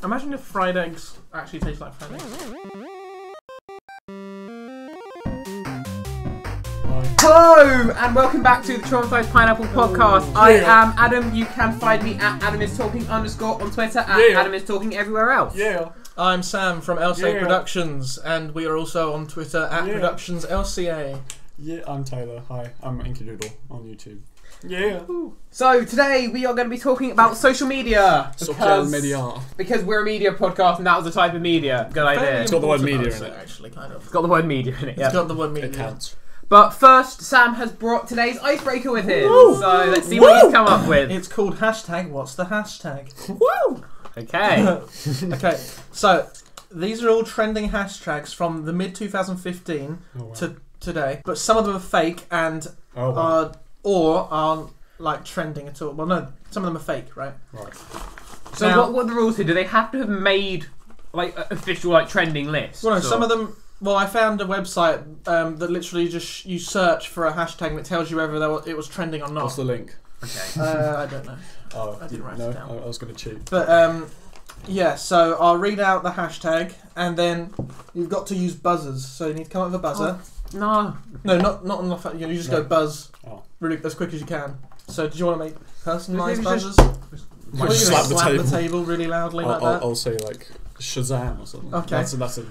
Imagine if fried eggs actually taste like fried eggs. Hello and welcome back to the Traumatised Pineapple Podcast. I am Adam. You can find me at AdamIsTalking_ on Twitter, at AdamIsTalking everywhere else. I'm Sam from LCA Productions, and we are also on Twitter at Productions LCA. I'm Taylor. Hi, I'm Inkydoodle on YouTube. So today we are going to be talking about social media. Because we're a media podcast and that was a type of media. Good idea. It's got the word media in it. Actually, kind of. It's got the word media in it. It's got the word media. It counts. But first, Sam has brought today's icebreaker with him. So let's see what he's come up with. It's called hashtag What's the Hashtag? Woo! Okay. Okay, so these are all trending hashtags from the mid-2015 to today, but some of them are fake and aren't like trending at all. Well, no, some of them are fake, right? Right. So now, what are the rules here? Do they have to have made like an official like trending list? Well, no, some of them. Well, I found a website that literally just you search for a hashtag and it tells you whether it was trending or not. What's the link? Okay. I don't know. I didn't write it down. I was going to cheat. But yeah, so I'll read out the hashtag and then you've got to use buzzers. So you need to come up with a buzzer. No, not on the phone. You just go buzz really as quick as you can. So did you want to make personalised buzzers? Slap the table really loudly like that. I'll say like Shazam or something. Okay.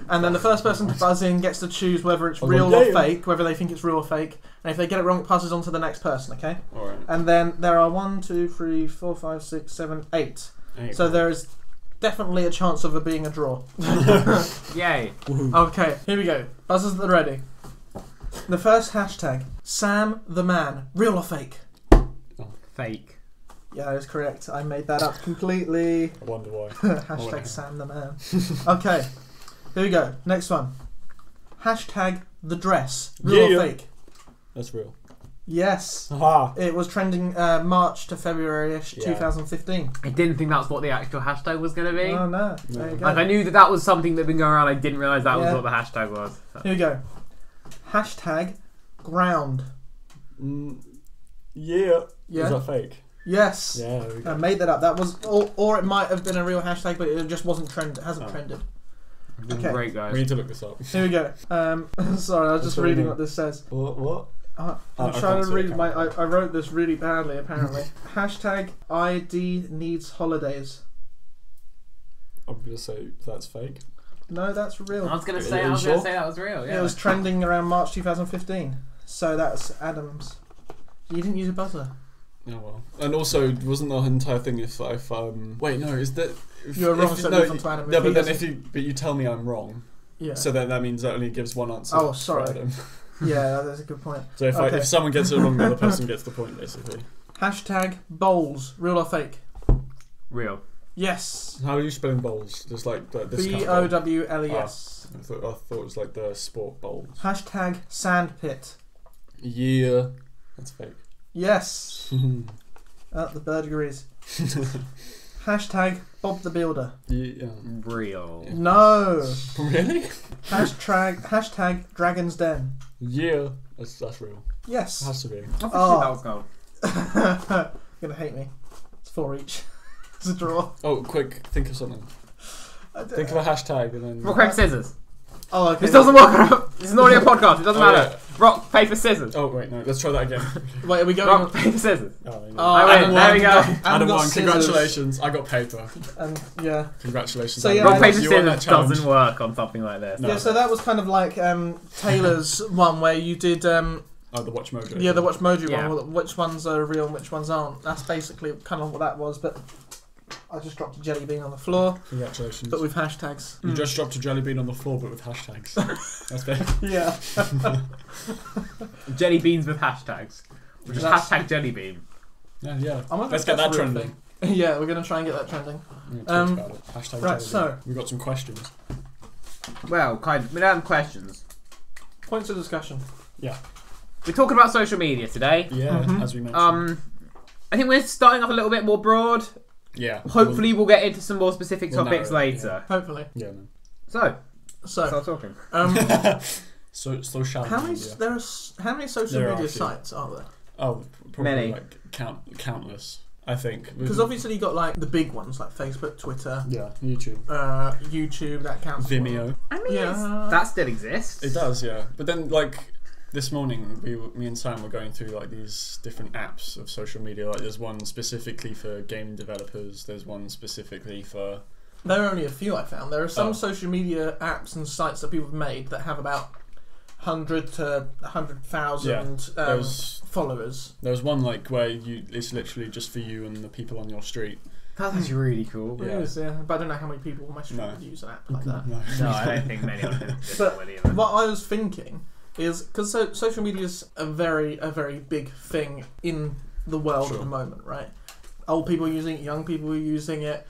And then the first person to buzz in gets to choose whether it's real or fake, whether they think it's real or fake. And if they get it wrong, it passes on to the next person, okay? Alright. And then there are 1, 2, 3, 4, 5, 6, 7, 8. So there is definitely a chance of it being a draw. Yay. Okay, here we go. Buzzers are ready. The first hashtag, Sam the Man. Real or fake? Fake. Yeah, that is correct. I made that up completely. I wonder why. Hashtag Sam the Man. Okay, here we go. Next one. Hashtag the dress. Real or fake? That's real. Yes. Aha. It was trending March to February-ish 2015. I didn't think that's what the actual hashtag was going to be. Oh no. There you go. Like I knew that was something that had been going around. I didn't realise that was what the hashtag was. So. Here we go. Hashtag ground. Yeah. Yeah. Is that fake? Yes. Yeah. There we go. I made that up. That was, or it might have been a real hashtag, but it just wasn't trend. It hasn't trended. Okay. Great, guys. We need to look this up. Here we go. Sorry, I was just reading what this says. What? I'm trying to read I wrote this really badly, apparently. Hashtag ID needs holidays. I'm gonna say that's fake. No, that's real. I was gonna say that was real. Yeah. It was trending around March 2015. So that's Adam's. You didn't use a buzzer. Oh well. And also, wasn't the entire thing if wait, no, is that you're wrong? So no, to Adam. No, but then but you tell me I'm wrong. Yeah. So then that means that only gives one answer. Oh, sorry. For Adam. Yeah, that's a good point. So if someone gets it wrong, the other person gets the point, basically. Hashtag bowls. Real or fake? Real. Yes. How are you spelling bowls? Just like this BOWLES. I thought it was like the sport bowls. Hashtag sandpit. Yeah. That's fake. Yes. At the burglaries. Hashtag Bob the Builder. Yeah. Real. No. Really? Hashtag Dragon's Den. Yeah. That's real. Yes. It has to be. I think that was gold. You're gonna hate me. It's 4 each. It's a draw. Oh, quick! Think of something. Think of a hashtag and then. Rock, paper, scissors. Oh, okay. This doesn't work. This is an audio podcast. It doesn't matter. Yeah. Rock, paper, scissors. Oh wait, no. Let's try that again. Wait, are we going? Rock, paper, scissors. Oh, no. I win. There we go. Adam won. Congratulations. I got paper. Yeah. Congratulations. So yeah, rock, paper, scissors doesn't work on something like this. No. Yeah. So that was kind of like Taylor's one where you did. Oh, the Watch Mojo. Yeah, the Watch Mojo one. Which ones are real and which ones aren't. That's basically kind of what that was, but. I just dropped a jelly bean on the floor. Congratulations. But with hashtags. You just dropped a jelly bean on the floor, but with hashtags. That's big. Yeah. Jelly beans with hashtags. Which is hashtag jelly bean. Yeah. Let's get that trending. Yeah, we're going to try and get that trending. Talk about it. Hashtag right, so. We've got some questions. Well, we don't have questions. Points of discussion. Yeah. We're talking about social media today. Yeah, as we mentioned. I think we're starting off a little bit more broad. Yeah. Hopefully we'll get into some more specific topics later. Yeah. Hopefully. Yeah, man. So start talking. So shallow. How many social media sites are there? Oh, probably many. Like countless. I think. Because obviously you got like the big ones like Facebook, Twitter. Yeah, YouTube. YouTube, that counts. Vimeo. I mean, that still exists. It does, yeah. But then, like, this morning, me and Sam were going through like these different apps of social media. Like, there's one specifically for game developers. There's one specifically for... There are only a few I found. There are some social media apps and sites that people have made that have about 100 to 100,000 followers. There was one like where it's literally just for you and the people on your street. That's really cool. It is, yeah. But I don't know how many people on my street would use an app like that. No, I don't think many of them. But what I was thinking is, because social media is a very big thing in the world at the moment, right? Old people are using it, young people are using it.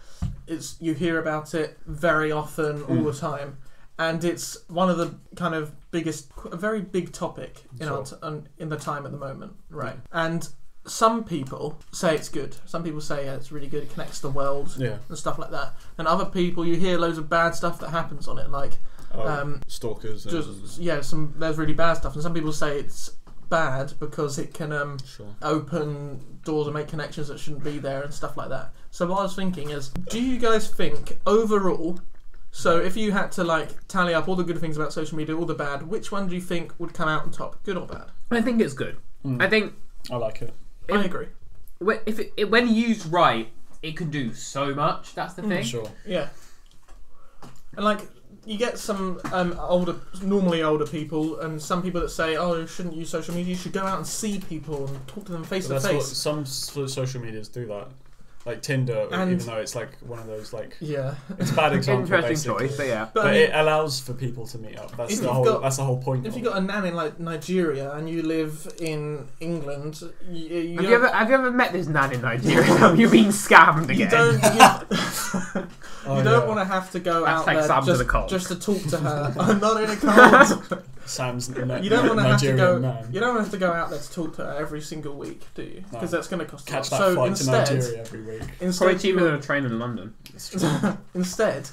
You hear about it very often, all the time. And it's one of the kind of a very big topic in the time at the moment, right? And some people say it's good. Some people say it's really good. It connects the world and stuff like that. And other people, you hear loads of bad stuff that happens on it, like stalkers. There's really bad stuff. And some people say it's bad because it can open doors and make connections that shouldn't be there and stuff like that. So what I was thinking is, do you guys think overall? So if you had to like tally up all the good things about social media, all the bad, which one do you think would come out on top, good or bad? I think it's good. I like it. I agree. When used right, it can do so much. That's the thing. Sure. Yeah. And like you get some normally older people, and some people that say, "Oh, you shouldn't use social media. You should go out and see people and talk to them face to face." Some social medias do that. Like Tinder, even though it's like one of those like it's a bad example. Interesting choice, but but it allows for people to meet up. That's the whole point. If you got a nan in like Nigeria and you live in England, have you ever met this nan in Nigeria? Have you been scammed again? You don't want to have to go out there just to talk to her. I'm not in a cult. Sam's you don't want to have to go. Man. You don't want to have to go out there to talk to her every single week, do you? Because that's going to cost a lot. Catch that flight to Nigeria every week. It's probably cheaper than a train in London. Instead,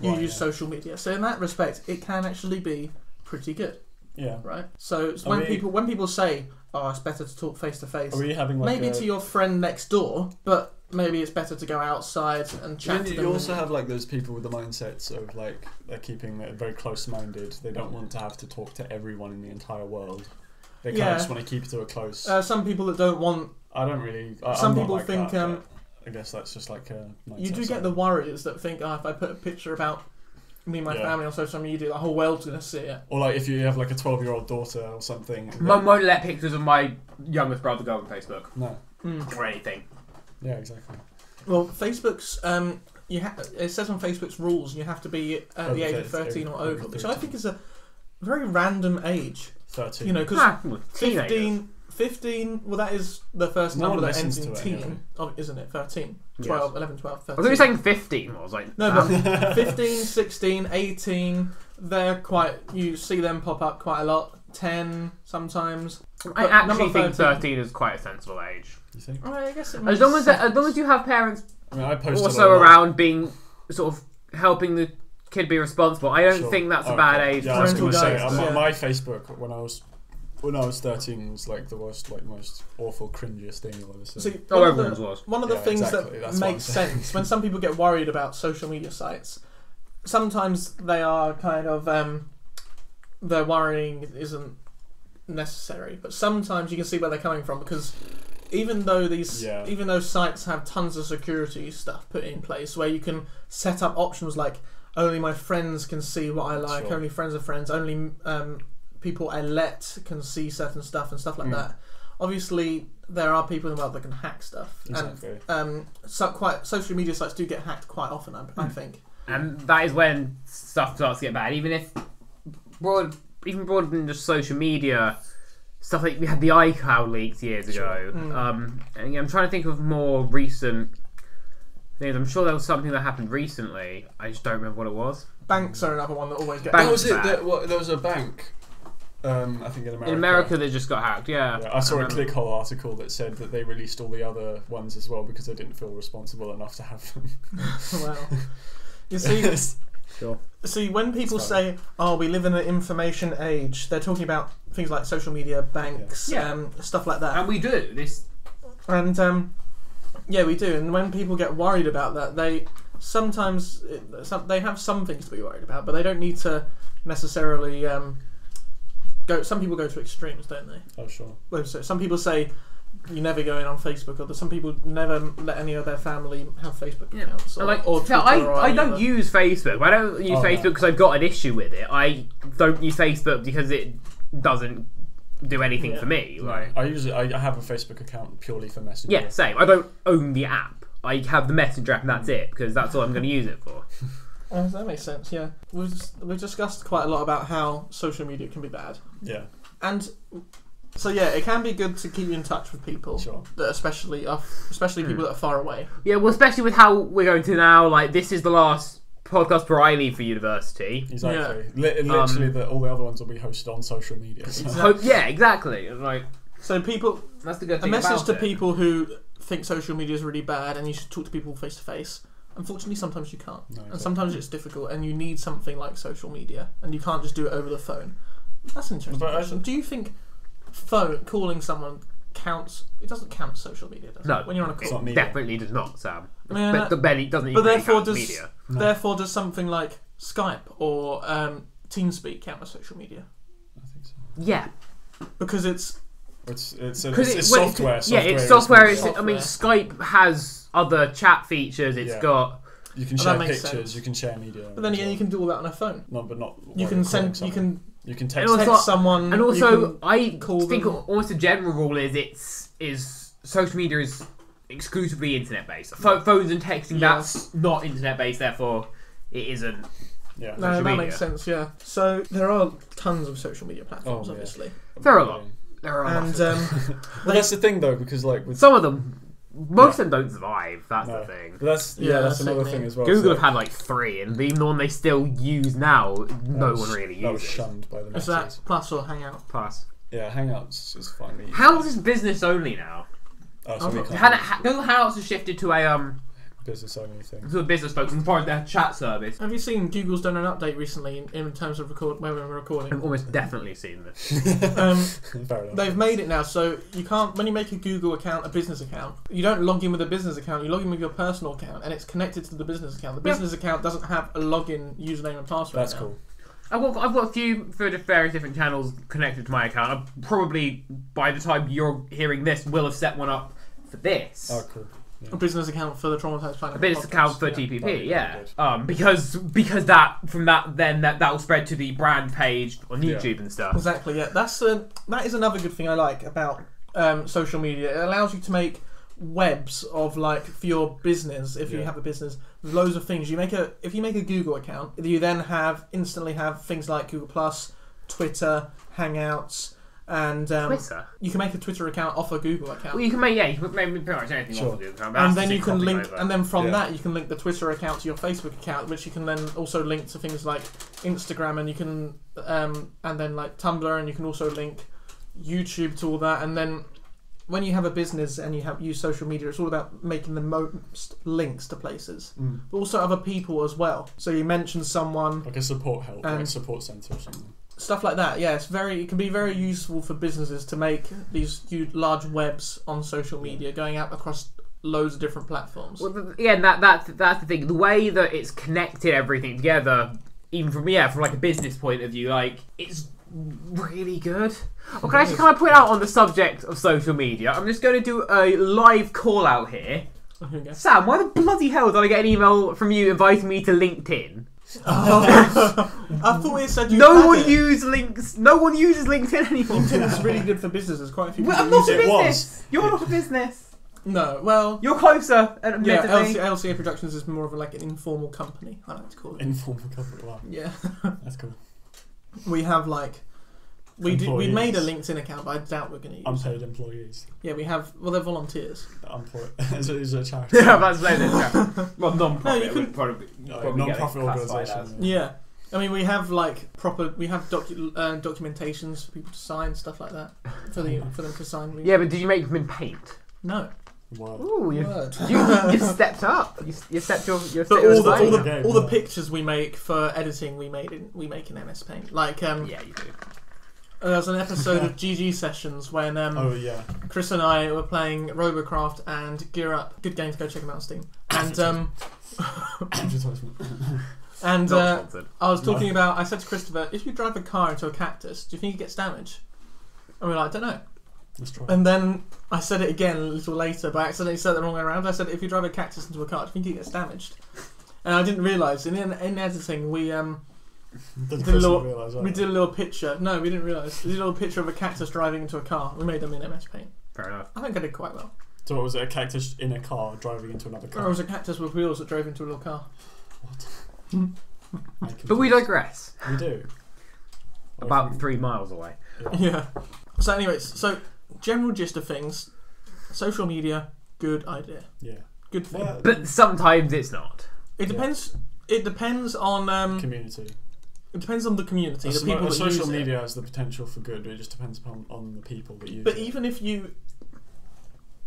you use social media. So in that respect, it can actually be pretty good. Yeah. Right. So it's when people say, "Oh, it's better to talk face to face." Are we having maybe to your friend next door, but maybe it's better to go outside and chat to them. You also have like those people with the mindsets of like they're keeping it very close-minded. They don't want to have to talk to everyone in the entire world. They kind of just want to keep it to a close. Some people that don't want. I don't really. Some people like think. That, I guess that's just like a. You do get the worriers that think, if I put a picture about me and my family on social media, the whole world's gonna see it. Or like if you have like a 12-year-old daughter or something. Mum won't let pictures of my youngest brother go on Facebook. No. Or anything. Yeah, exactly. Well, Facebook's it says on Facebook's rules you have to be at the age of 13 or over, which I think is a very random age. 13. You know, because 15, well, that is the first number that ends in teen, isn't it? 13, 12, 11, 12, 13. I thought you were saying 15. I was like, no, but 15, 16, 18, they're you see them pop up quite a lot. 10 sometimes. I actually think 13 is quite a sensible age. You think? I guess it as long as you have parents I also around being sort of helping the kid be responsible, I don't think that's a bad age. Yeah, I was going to say my Facebook when I was 13 was like the worst, like most awful, cringiest thing you'll ever see. See, everyone's was. One of the things that makes sense when some people get worried about social media sites, sometimes they are kind of their worrying isn't necessary, but sometimes you can see where they're coming from, because even though sites have tons of security stuff put in place where you can set up options like only my friends can see what I like, only friends of friends, only people I let can see certain stuff and stuff like that. Obviously, there are people in the world that can hack stuff, and social media sites do get hacked quite often. I think, and that is when stuff starts to get bad. Even broader than just social media. Stuff like we had the iCloud leaks years ago. And I'm trying to think of more recent things. I'm sure there was something that happened recently. I just don't remember what it was. Banks are another one that always get hacked. There was a bank, I think in America. In America, they just got hacked, yeah. I saw a ClickHole article that said that they released all the other ones as well because they didn't feel responsible enough to have them. Well, you see... Sure. See, when people say, "Oh, we live in an information age," they're talking about things like social media, banks, stuff like that. And we do this. And Yeah, we do. And when people get worried about that, they have some things to be worried about, but they don't need to necessarily go. Some people go to extremes, don't they? Oh, sure. So some people say you never go in on Facebook, or some people never let any of their family have Facebook accounts. Or Twitter, I don't use Facebook. I don't use Facebook because I've got an issue with it. I don't use Facebook because it doesn't do anything for me. Like I have a Facebook account purely for Messenger. Yeah, same. I don't own the app. I have the Messenger app and that's it, because that's all I'm going to use it for. That makes sense, yeah. We've discussed quite a lot about how social media can be bad. Yeah. And so yeah, it can be good to keep you in touch with people, that especially people that are far away. Yeah, well, especially with how we're going to now, like, this is the last podcast before I leave for university. Exactly. Yeah. Literally, all the other ones will be hosted on social media. So. Yeah, exactly. Like, so people, that's the good thing. A message to people who think social media is really bad and you should talk to people face to face. Unfortunately, sometimes you can't, and sometimes it's difficult, and you need something like social media, and you can't just do it over the phone. That's an interesting question. Do you think calling someone counts? It doesn't count social media, does it? When you're on a call, it definitely does not, Sam. I mean, the belly doesn't even count media. Therefore, does something like Skype or TeamSpeak count as social media? I think so. Yeah, because it's software. It's software. I mean, Skype has other chat features. It's got. You can share pictures. You can share media. But then again, you can do all that on a phone. No, but not. You can send. You can text someone. And also, I think almost a general rule is social media is exclusively internet based. Phones and texting, that's not internet based. Therefore, it isn't. Yeah, that makes sense. Yeah. So there are tons of social media platforms. Obviously, there are a lot. And that's the thing, though, because with some of them, most of them don't survive. That's the thing. But that's another thing as well. Google have had 3, and even the one they still use now, no one really uses. That was shunned by the masses. Is that Plus or Hangout? Plus. Yeah, Hangouts is finally. Hangouts is business only now. Oh, so Google Hangouts has shifted to a business only thing. To a business folks and part of their chat service. Have you seen Google's done an update recently in terms of when we're recording? I've almost definitely seen this. They've made it now, so you can't, when you make a Google account, a business account, you don't log in with a business account, you log in with your personal account, and it's connected to the business account. The business account doesn't have a login username and password. That's cool. I've got a few for various different channels connected to my account. I probably, by the time you're hearing this, will have set one up for this. Oh, cool. Yeah. A business account for the Traumatised Pineapple Podcast. A business account for TPP, because that will spread to the brand page on YouTube and stuff. Exactly, yeah. That is another good thing I like about social media. It allows you to make webs of for your business, if you have a business, with loads of things. If you make a Google account, you then instantly have things like Google Plus, Twitter, Hangouts. And Twitter? You can make a Twitter account off a Google account. Well, you can make pretty much anything off a Google account. And then you can link, and then from that you can link the Twitter account to your Facebook account, which you can then also link to things like Instagram, and you can and then Tumblr, and you can also link YouTube to all that. And then when you have a business and you use social media, it's all about making the most links to places, but also other people as well. So you mention someone like a support help, like a support centre or something. Stuff like that, yeah. It can be very useful for businesses to make these huge, large webs on social media, going out across loads of different platforms. Well, that's the thing. The way that it's connected everything together, even from a business point of view, it's really good. Well, can I put out on the subject of social media? I'm just going to do a live call out here. Okay. Sam, why the bloody hell did I get an email from you inviting me to LinkedIn? I thought it said no one uses LinkedIn anymore. LinkedIn is really good for businesses. Quite a few people I'm not use a business. You're not a business. No, well, you're closer. LCA Productions is more of an informal company. I like to call it informal company. Wow. Yeah, that's cool. We have we made a LinkedIn account, but I doubt we're going to use unpaid employees. Yeah, we have. Well, they're volunteers. Is it a charity? Yeah, that's well, non-profit. No, you can probably non-profit organisation. Yeah, I mean, we have we have documentations for people to sign, stuff like that, for them to sign. Yeah, but did you make them in Paint? No. Word. Ooh, you stepped up. You stepped your. But all the pictures we make for editing, we make in MS Paint. Yeah, you do. There was an episode of GG Sessions when Chris and I were playing Robocraft and Gear Up. Good game to go check them out on Steam. And I was talking about. I said to Christopher, if you drive a car into a cactus, do you think it gets damaged? And we were like, I don't know. Let's try. And then I said it again a little later, but I accidentally said it the wrong way around. I said, if you drive a cactus into a car, do you think it gets damaged? And I didn't realise. In editing, we did a little picture. No, we didn't realise. We did a little picture of a cactus driving into a car. We made them in MS Paint. Fair enough. I think I did quite well. So what was it? A cactus in a car driving into another car? Or it was a cactus with wheels that drove into a little car. What? But we digress. We do. About 3 miles away. Yeah. So anyways, general gist of things. Social media, good idea. Yeah. Good thing. Well, but sometimes it's not. It depends. It depends on community. It depends on the community. The people that social use media it. has the potential for good, but it just depends on the people that use it. But even if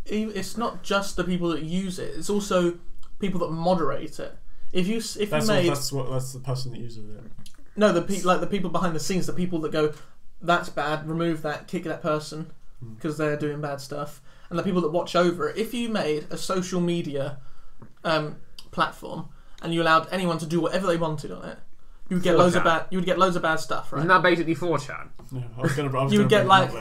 it's not just the people that use it. It's also people that moderate it. That's the person that uses it. No, the people behind the scenes, the people that go, that's bad, remove that, kick that person because they're doing bad stuff, and the people that watch over it. If you made a social media platform and you allowed anyone to do whatever they wanted on it, you would get loads of bad stuff, right? Isn't that basically 4chan? Yeah,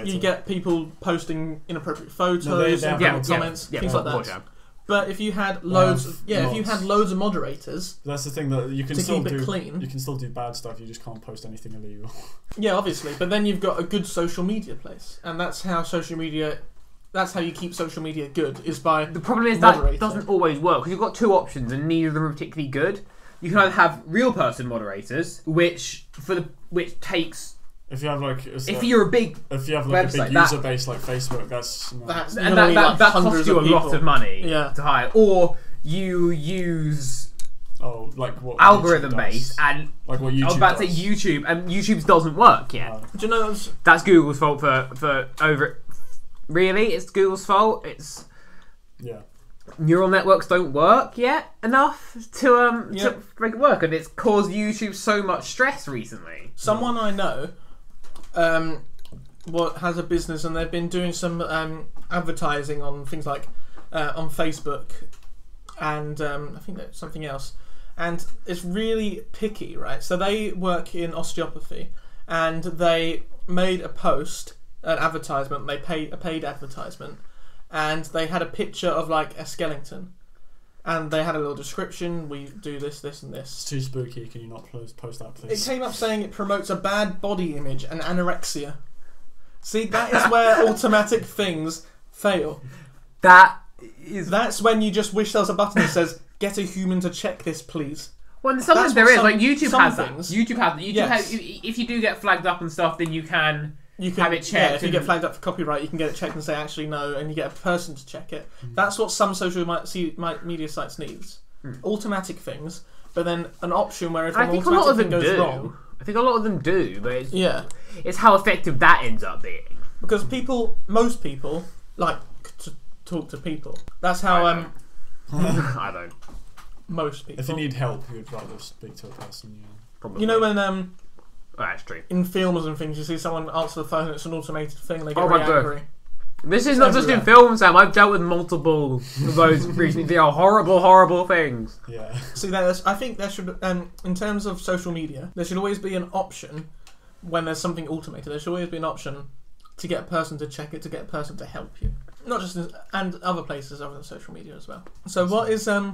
you'd get people posting inappropriate photos, comments, things like that. 4chan. But if you had loads, of moderators, that's the thing that you can to still keep it do. Clean. You can still do bad stuff. You just can't post anything illegal. Yeah, obviously. But then you've got a good social media place, and that's how social media. That's how you keep social media good. Is by the problem is that doesn't always work because you've got two options, and neither of them are particularly good. You can either have real person moderators, which takes. If you have if you have a big user base like Facebook, that costs you a lot of money to hire, or you use what algorithm based and like what YouTube. I was about to say YouTube, and YouTube's doesn't work yet. Do you know that's Google's fault for over? Really, it's Google's fault. It's neural networks don't work yet enough to make it work, and it's caused YouTube so much stress recently. Someone I know has a business, and they've been doing some advertising on things like on Facebook and I think that's something else, and it's really picky, right? So they work in osteopathy, and they made an advertisement. They paid a paid advertisement, and they had a picture of like a skeleton, and they had a little description. We do this, this, and this. It's too spooky. Can you not post that, please? It came up saying it promotes a bad body image and anorexia. See, that is where automatic things fail. That's when you just wish there was a button that says, "Get a human to check this, please." Well, sometimes there is. Like YouTube has that. YouTube has. If you do get flagged up and stuff, then you can have it checked. Yeah, if you get flagged up for copyright, you can get it checked and say, actually, no, and you get a person to check it. That's what some social media sites needs. Automatic things, but then an option where if an automatic thing goes wrong... I think a lot of them do, but it's how effective that ends up being. Because most people, like to talk to people. That's how... I don't. Most people. If you need help, you'd rather speak to a person, Probably. You know when... that's true. In films and things, you see someone answer the phone and it's an automated thing and they get really angry. This is not just in films, Sam. I've dealt with multiple of those recently. They are horrible, horrible things. Yeah. See, I think there should, in terms of social media, there should always be an option when there's something automated. There should always be an option to get a person to check it, to get a person to help you. Not just and other places other than social media as well. So what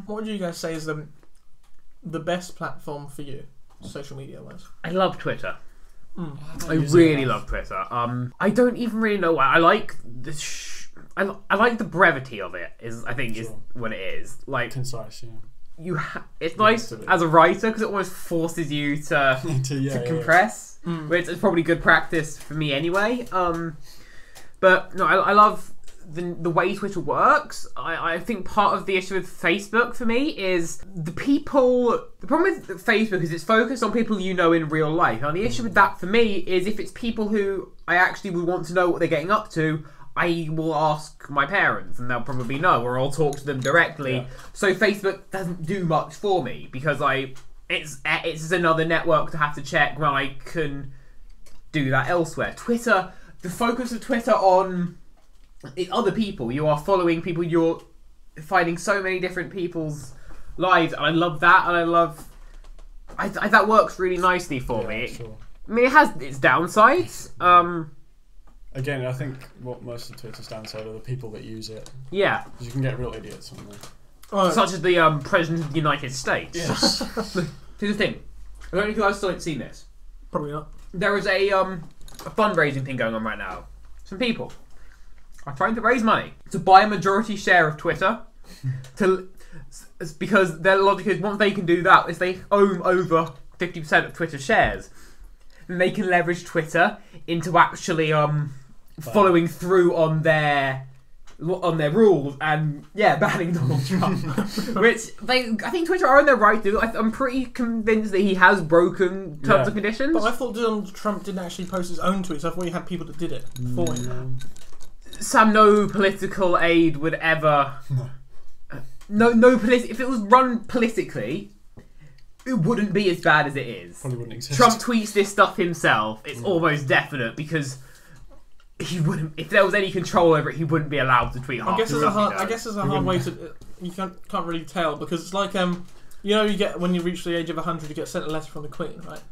would you guys say is the best platform for you, social media wise? I love Twitter. I really love Twitter. I don't even really know why. I like I like the brevity of it. Is what it is. Like concise. Yeah. It's nice as a writer because it almost forces you to compress, which is probably good practice for me anyway. But no, I love the way Twitter works. I think part of the issue with Facebook for me is the problem with Facebook is it's focused on people you know in real life. And the issue with that for me is if it's people who I actually would want to know what they're getting up to, I will ask my parents and they'll probably know, or I'll talk to them directly. Yeah. So Facebook doesn't do much for me because it's another network to have to check when I can do that elsewhere. Twitter, the focus of Twitter on other people. You are following people. You're finding so many different people's lives, and I love that. And I love that works really nicely for me. Sure. I mean, it has its downsides. Again, I think what most of Twitter's downside are the people that use it. Yeah. Because you can get real idiots on there. Such as the President of the United States. Yes. Here's the thing. I don't know if you guys still haven't seen this. Probably not. There is a fundraising thing going on right now. Some people are trying to raise money to buy a majority share of Twitter. Because their logic is once they can do that, is they own over 50% of Twitter shares, then they can leverage Twitter into actually following through on their rules and banning Donald Trump. Which I think Twitter are in their right to do. I'm pretty convinced that he has broken terms and conditions. But I thought Donald Trump didn't actually post his own tweets. I thought he had people that did it for him. Sam, no political aid would ever. No if it was run politically, it wouldn't be as bad as it is. Probably wouldn't exist. Trump tweets this stuff himself. It's almost definite because he wouldn't. If there was any control over it, he wouldn't be allowed to tweet. I guess there's a hard way to. You can't really tell because it's like you get when you reach the age of 100, you get sent a letter from the Queen, right?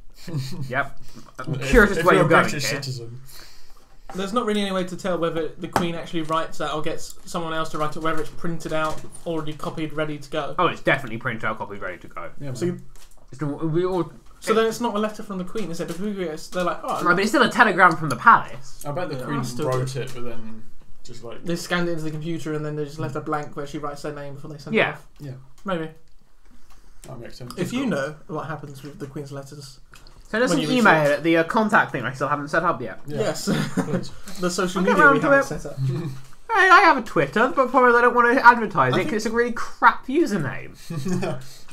Yep. I'm curious as to where you're going. British citizen. There's not really any way to tell whether the Queen actually writes that or gets someone else to write it, whether it's printed out, already copied, ready to go. Oh, it's definitely printed out, copied, ready to go. Yeah, so then it's not a letter from the Queen, is it? Because they're like, right, but it's still a telegram from the palace. I bet the Queen wrote it, but then just like they scanned it into the computer and then they just left a blank where she writes their name before they send it off. Yeah, maybe. That makes sense. If you know what happens with the Queen's letters. Send us an email at the contact thing I still haven't set up yet. Yeah. Yes. The social media we haven't set up. I have a Twitter, but probably I don't want to advertise it because it's a really crap username.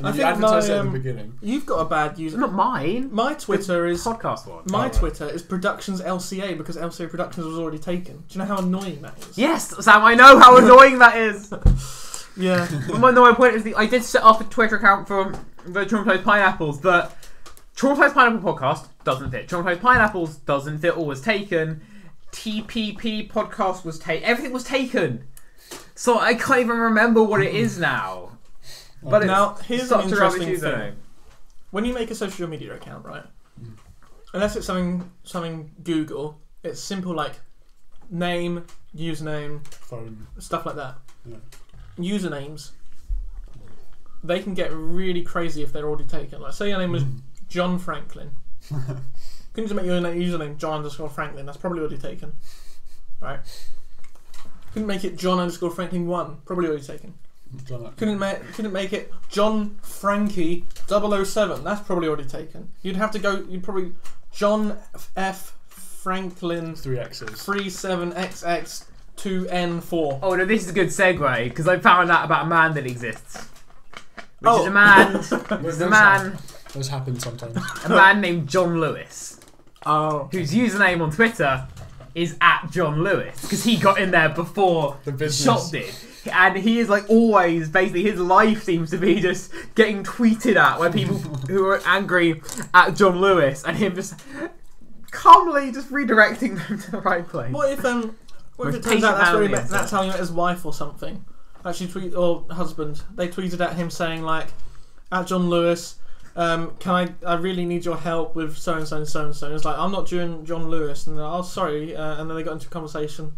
I think you advertised it at the beginning. You've got a bad user. Not mine. My Twitter is podcast one. My Twitter is Productions LCA because LCA Productions was already taken. Do you know how annoying that is? Yes, Sam, I know how annoying that is. Yeah. My point is I did set up a Twitter account for the Traumatised Pineapples, but Traumatised Pineapple Podcast doesn't fit. Traumatised Pineapples doesn't fit or was taken. TPP Podcast was taken. Everything was taken. So I can't even remember what it is now. But now, here's an interesting thing. When you make a social media account, right? Unless it's something Google, it's simple like name, username, phone, stuff like that. Yeah. Usernames, they can get really crazy if they're already taken. Like, say your name was John Franklin. Couldn't you make your username John_Franklin? That's probably already taken. Right? Couldn't make it John_Franklin 1. Probably already taken. Couldn't make it John Frankie 007. That's probably already taken. You'd probably John F Franklin 37XX 2N4. Oh no, this is a good segue because I found out about a man that exists. Which is a man. Is a man. Those happen sometimes. A man named John Lewis. Oh. Whose username on Twitter is @John Lewis because he got in there before the business Shop did. And he is like always, basically, his life seems to be just getting tweeted at where people who are angry at John Lewis and him just calmly just redirecting them to the right place. What if it turns out that's how he met his wife or something? Actually, or husband. They tweeted at him saying like, @John Lewis, I really need your help with so and so and so and so. It's like, I'm not doing John Lewis, and oh sorry, and then they got into a conversation.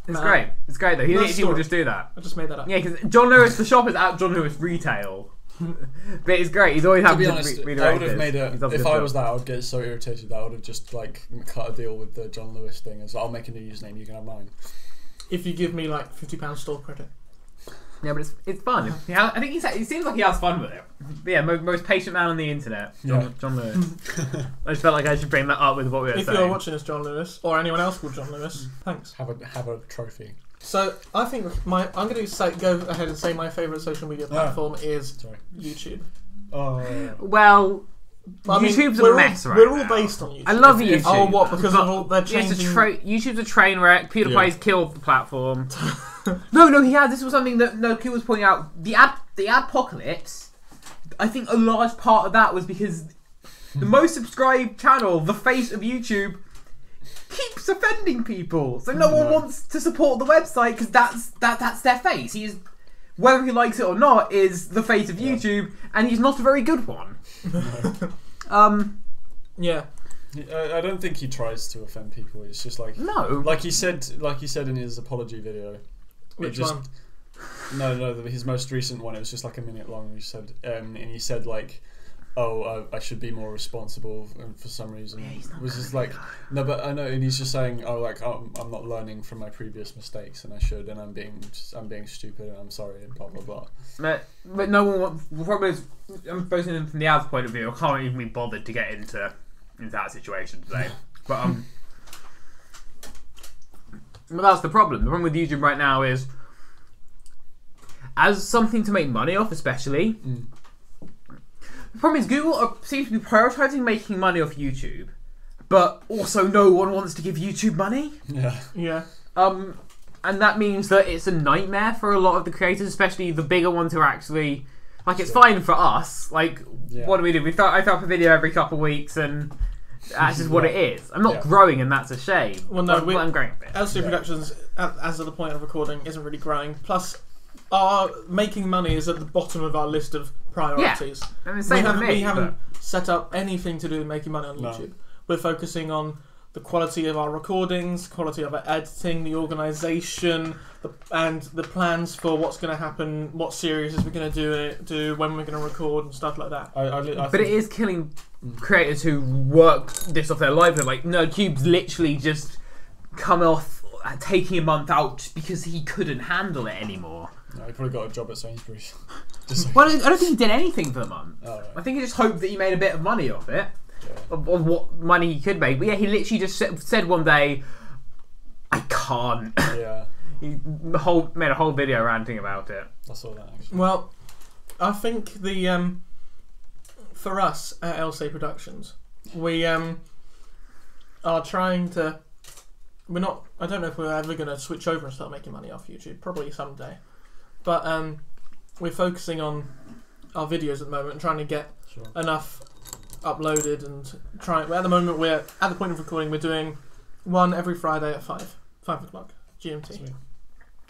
It's great. It's great though. He will just do that. I just made that up. Yeah, because John Lewis, the shop is @John Lewis Retail. But it's great. He's always having to redirect. I would have made it. If I was that, I would get so irritated that I would have just like cut a deal with the John Lewis thing. As I'll make a new username, you can have mine. If you give me like £50 store credit. Yeah, but it's fun. I think he seems like he has fun with it. But yeah, most patient man on the internet, John Lewis. I just felt like I should bring that up with what we were saying. If you're watching this, John Lewis, or anyone else called John Lewis, thanks. Have a trophy. So I think I'm going to go ahead and say my favourite social media platform is YouTube. Oh. Well, YouTube's a mess right now. We're all based on YouTube. I love YouTube. Oh, what? Because of all they're changing. YouTube's a train wreck. PewDiePie's killed the platform. No, he had. This was something that Q was pointing out. The adpocalypse. I think a large part of that was because the most subscribed channel, the face of YouTube, keeps offending people, so no one wants to support the website because that's their face. He is, whether he likes it or not, is the face of YouTube, and he's not a very good one. Yeah. I don't think he tries to offend people. It's just like like he said in his apology video. Which one? No, his most recent one. It was just like a minute long. He said, and he said like, "Oh, I should be more responsible," and for some reason, it was just like, no, but I know, and he's just saying, "Oh, like I'm not learning from my previous mistakes, and I should, and I'm being stupid, and I'm sorry, and blah blah blah." But no one wants. The problem is, I'm posting him from the ads point of view. I can't even be bothered to get into that situation today. But that's the problem. The problem with YouTube right now is, as something to make money off, especially. The problem is Google seems to be prioritising making money off YouTube, but also no one wants to give YouTube money. Yeah. And that means that it's a nightmare for a lot of the creators, especially the bigger ones who are actually like. It's fine for us. Like, what do? I throw up a video every couple of weeks, and that's just what it is. I'm not growing, and that's a shame. Well, no, I'm growing a bit. LC Productions, as of the point of recording, isn't really growing. Plus, our making money is at the bottom of our list of priorities. Yeah, and we haven't set up anything to do with making money on YouTube. We're focusing on the quality of our recordings, quality of our editing, the organisation, and the plans for what's going to happen, what series we're going to do, when we're going to record, and stuff like that. But it is killing creators who work this off their livelihood. Like, no, Cube's literally just come off taking a month out because he couldn't handle it anymore. No, he probably got a job at Sainsbury's. Well, I don't think he did anything for the month. Oh, right. I think he just hoped that he made a bit of money off it. Of what money he could make. But yeah, he literally just said one day, I can't. Yeah. He made a whole video ranting about it. I saw that, actually. Well, I think for us at LC Productions, we are trying to. We're not. I don't know if we're ever going to switch over and start making money off YouTube. Probably someday. But we're focusing on our videos at the moment and trying to get enough uploaded and trying. At the moment, we're at the point of recording. We're doing one every Friday at 5 o'clock GMT. Sweet.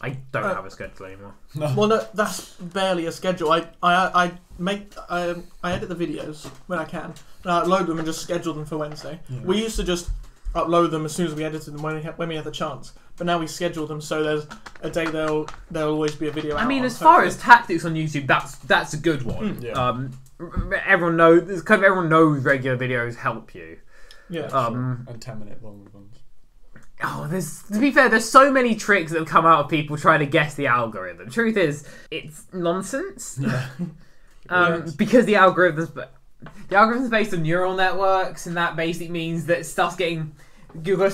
I don't have a schedule anymore. No. Well, no, that's barely a schedule. I edit the videos when I can, and I upload them and just schedule them for Wednesday. Yeah. We used to just upload them as soon as we edited them when we had the chance, but now we schedule them so there's a day there'll always be a video. I mean, as far as tactics on YouTube, that's a good one. Yeah. Everyone knows regular videos help you. Yeah. And 10-minute long ones. Oh, to be fair, there's so many tricks that have come out of people trying to guess the algorithm. The truth is, it's nonsense. Yeah. Because the algorithm's based on neural networks, and that basically means that stuff's getting Google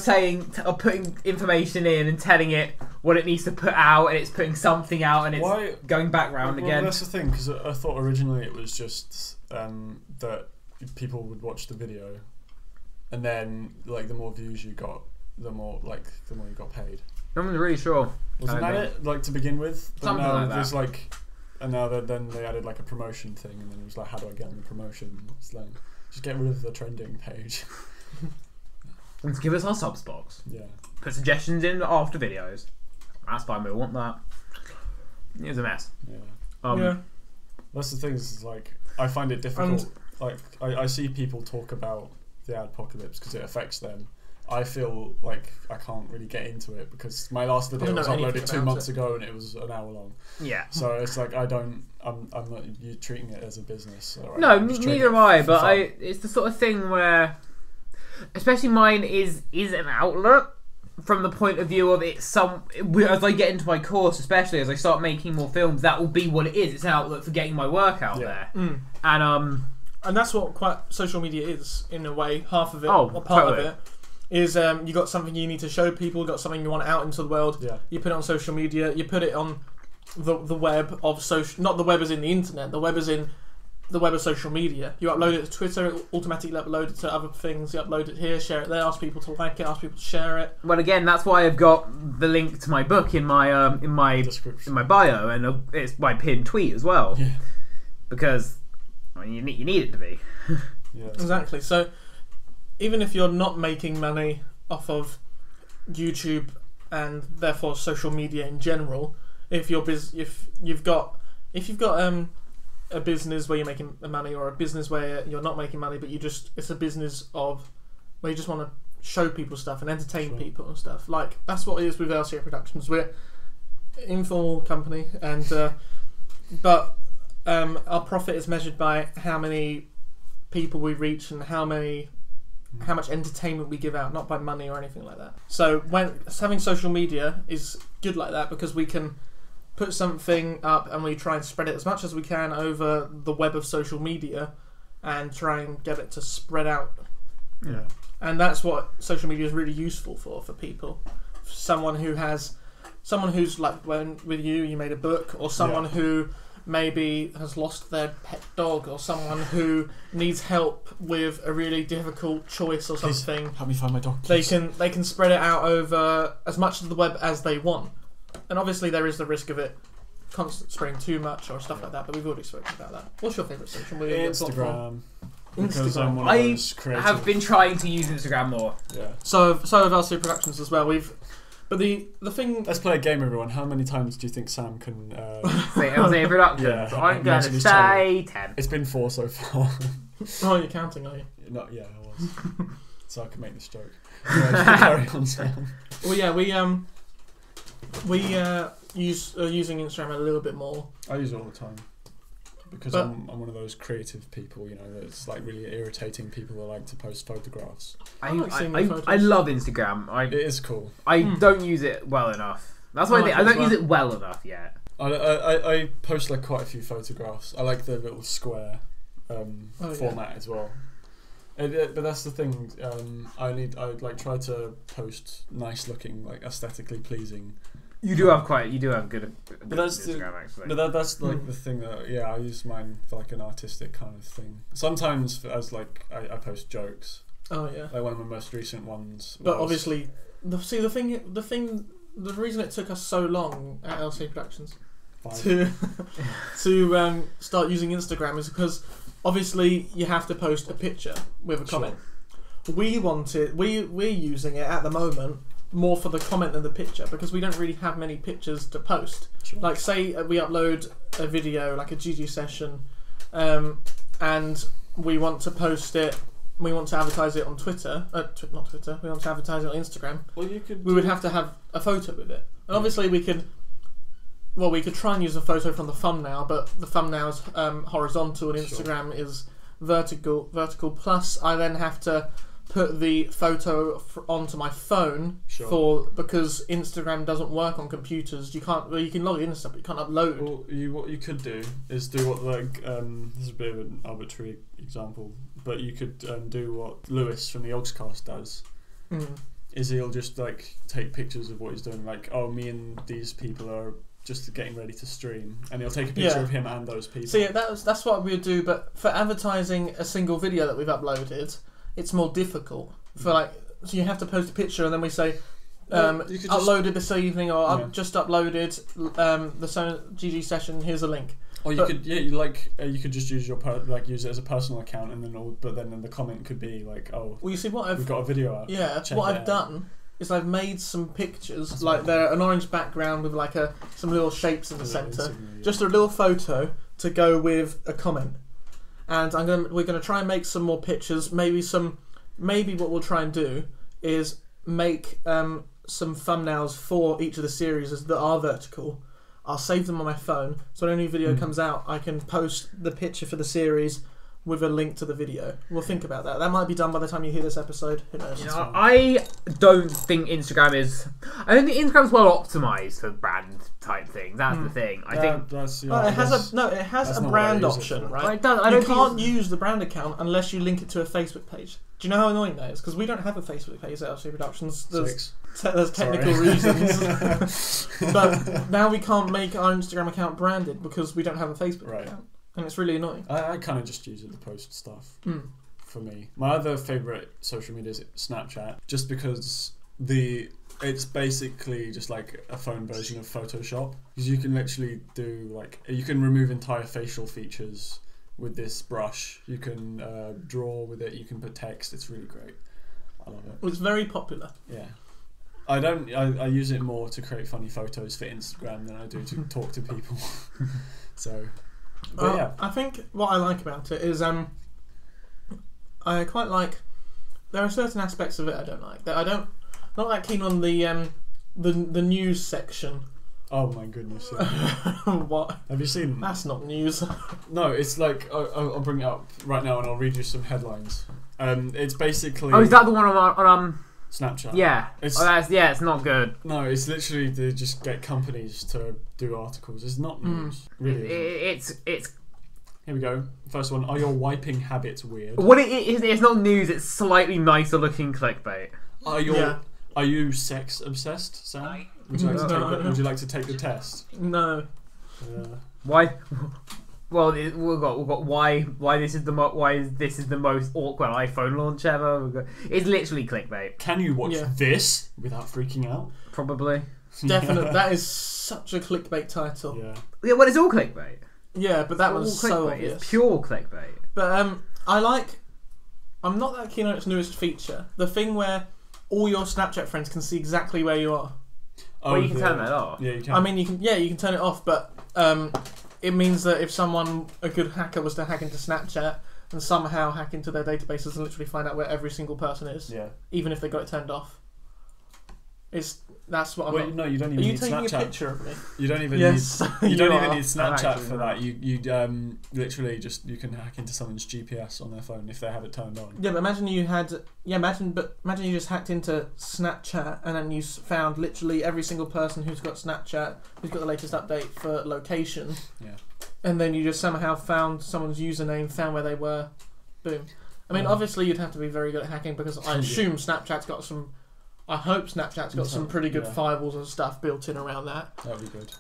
putting information in and telling it what it needs to put out, and it's putting something out, and it's going back round again. That's the thing, because I thought originally it was just that people would watch the video, and then like the more views you got, the more you got paid. No one's really sure. Wasn't that it? Like to begin with, but something now like there's that. And now then they added like a promotion thing, and then it was like, how do I get on the promotion? It's like, just get rid of the trending page. Let's give us our subs box. Yeah. Put suggestions in after videos. That's fine. We want that. It was a mess. Yeah. That's the thing. Is like I find it difficult. Like I see people talk about the adpocalypse because it affects them. I feel like I can't really get into it because my last video was uploaded 2 months ago and it was an hour long. Yeah. So it's like I'm not. You're treating it as a business. Right? No, neither am I. But it's the sort of thing where, especially mine is an outlet from the point of view of it. As I get into my course, especially as I start making more films, that will be what it is. It's an outlet for getting my work out there. And that's what social media is in a way. Half of it, or part of it. Is you got something you need to show people, got something you want out into the world. Yeah. You put it on social media. You put it on the web of social. Not the web as in the internet. The web as in the web of social media. You upload it to Twitter. It automatically upload it to other things. You upload it here, share it there. Ask people to like it. Ask people to share it. Well, again, that's why I've got the link to my book in my description, in my bio, and it's my pinned tweet as well. Yeah. Because you need it to be. Yeah. Exactly. So. Even if you're not making money off of YouTube and therefore social media in general. If you've got a business where you're making money, or a business where you're not making money, but it's a business of where you just want to show people stuff and entertain people and stuff. Like, that's what it is with LCA Productions. We're an informal company, and but our profit is measured by how many people we reach and how much entertainment we give out, not by money or anything like that. So having social media is good like that, because we can put something up and we try and spread it as much as we can over the web of social media and try and get it to spread out. Yeah. And that's what social media is really useful for people. Someone who's like, when with you made a book, or someone who maybe has lost their pet dog, or someone who needs help with a really difficult choice or something. Please, help me find my dog. Please. They can spread it out over as much of the web as they want. And obviously there is the risk of it spreading too much or stuff like that, but we've already spoken about that. What's your favourite social media platform? Because I'm one of those creative. I have been trying to use Instagram more. Yeah. So have LCA Productions as well. But the thing. Let's play a game, everyone. How many times do you think Sam can say LCA Productions? Yeah, I'm going to say 10. It's been 4 so far. Oh, you're counting, are you? Not yeah, I was. So I can make this joke. Anyway, carry on, Sam. Well, yeah, we using Instagram a little bit more. I use it all the time. Because I'm one of those creative people, that's like really irritating people that like to post photographs. I love Instagram. It is cool. I don't use it well enough. That's why I don't use it well enough yet. I post like quite a few photographs. I like the little square format as well. But that's the thing. I like try to post nice looking, like aesthetically pleasing. You do have good Instagram, actually. But that's like the thing that I use mine for like an artistic kind of thing. Sometimes as like I post jokes. Oh yeah. Like one of my most recent ones. But obviously, the reason it took us so long at LCA Productions to start using Instagram is because obviously you have to post a picture with a comment. We're using it at the moment more for the comment than the picture, because we don't really have many pictures to post. Sure. Like, say we upload a video, like a GG session, and we want to post it, we want to advertise it on Twitter, not Twitter, we want to advertise it on Instagram. Well, we would have to have a photo with it. And obviously we could try and use a photo from the thumbnail, but the thumbnail's horizontal and Instagram is vertical, plus I then have to put the photo onto my phone because Instagram doesn't work on computers. You can log in and stuff, but you can't upload. Well, what you could do is do what this is a bit of an arbitrary example, but you could do what Lewis from the Ogscast does. Is he'll just like take pictures of what he's doing, like, oh, me and these people are just getting ready to stream, and he'll take a picture of him and those people. So that's what we would do, but for advertising a single video that we've uploaded, it's more difficult. So you have to post a picture and then we say, uploaded this evening, or I've just uploaded the GG session, here's a link. Or you could just use use it as a personal account, and then the comment could be like, oh, well, you see we've got a video out. Yeah, what I've done is I've made some pictures. That's like they're an orange background with like some little shapes in the centre, just a little photo to go with a comment. And we're gonna try and make some more pictures. Maybe what we'll try and do is make some thumbnails for each of the series that are vertical. I'll save them on my phone, so when a new video comes out, I can post the picture for the series with a link to the video. We'll think about that. That might be done by the time you hear this episode. Who knows? I don't think Instagram's well optimized for brand type things. That's the thing. I think it has a brand option, right? It does. You can't use the brand account unless you link it to a Facebook page. Do you know how annoying that is? Because we don't have a Facebook page at LCA Productions. There's technical reasons. But now we can't make our Instagram account branded because we don't have a Facebook account. And it's really annoying. I kind of just use it to post stuff. For me, my other favourite social media is Snapchat, just because it's basically just like a phone version of Photoshop, because you can literally you can remove entire facial features with this brush. You can draw with it. You can put text. It's really great. I love it. It's very popular. Yeah. I use it more to create funny photos for Instagram than I do to talk to people. So, but yeah. I think what I like about it is I quite like. There are certain aspects of it I don't like. That I don't not that keen on the news section. Oh my goodness! Yeah. What? Have you seen? That's not news. No, it's like I'll bring it up right now and I'll read you some headlines. It's basically. Oh, is that the one on Snapchat? Yeah. It's it's not good. No, it's literally they just get companies to do articles. It's not news. Really. It's. Here we go. First one. Are your wiping habits weird? What it's not news. It's slightly nicer looking clickbait. Are you sex obsessed, Sam? Would you like to take the test? No. Why? Well, we've got why this is the most awkward iPhone launch ever. It's literally clickbait. Can you watch this without freaking out? Probably. Definitely. That is such a clickbait title. Yeah, well, it's all clickbait. Yeah, but that was so obvious. It's pure clickbait. But I'm not that keen on its newest feature. The thing where all your Snapchat friends can see exactly where you are. Oh, well, you can turn that off. Yeah, you can. I mean, you can turn it off, but it means that if a good hacker was to hack into Snapchat and somehow hack into their databases and literally find out where every single person is, even if they got it turned off, that's what I'm. No, you don't even need Snapchat. Are you taking a picture of me? You don't even yes, need. You don't even need Snapchat for that. You literally just you can hack into someone's GPS on their phone if they have it turned on. Yeah, but imagine you just hacked into Snapchat and then you found literally every single person who's got Snapchat, who's got the latest update for location. Yeah. And then you just somehow found someone's username, found where they were. Boom. I mean, obviously you'd have to be very good at hacking because I assume Snapchat's got some. I hope Snapchat's got some pretty good firewalls and stuff built in around that. That'd be good.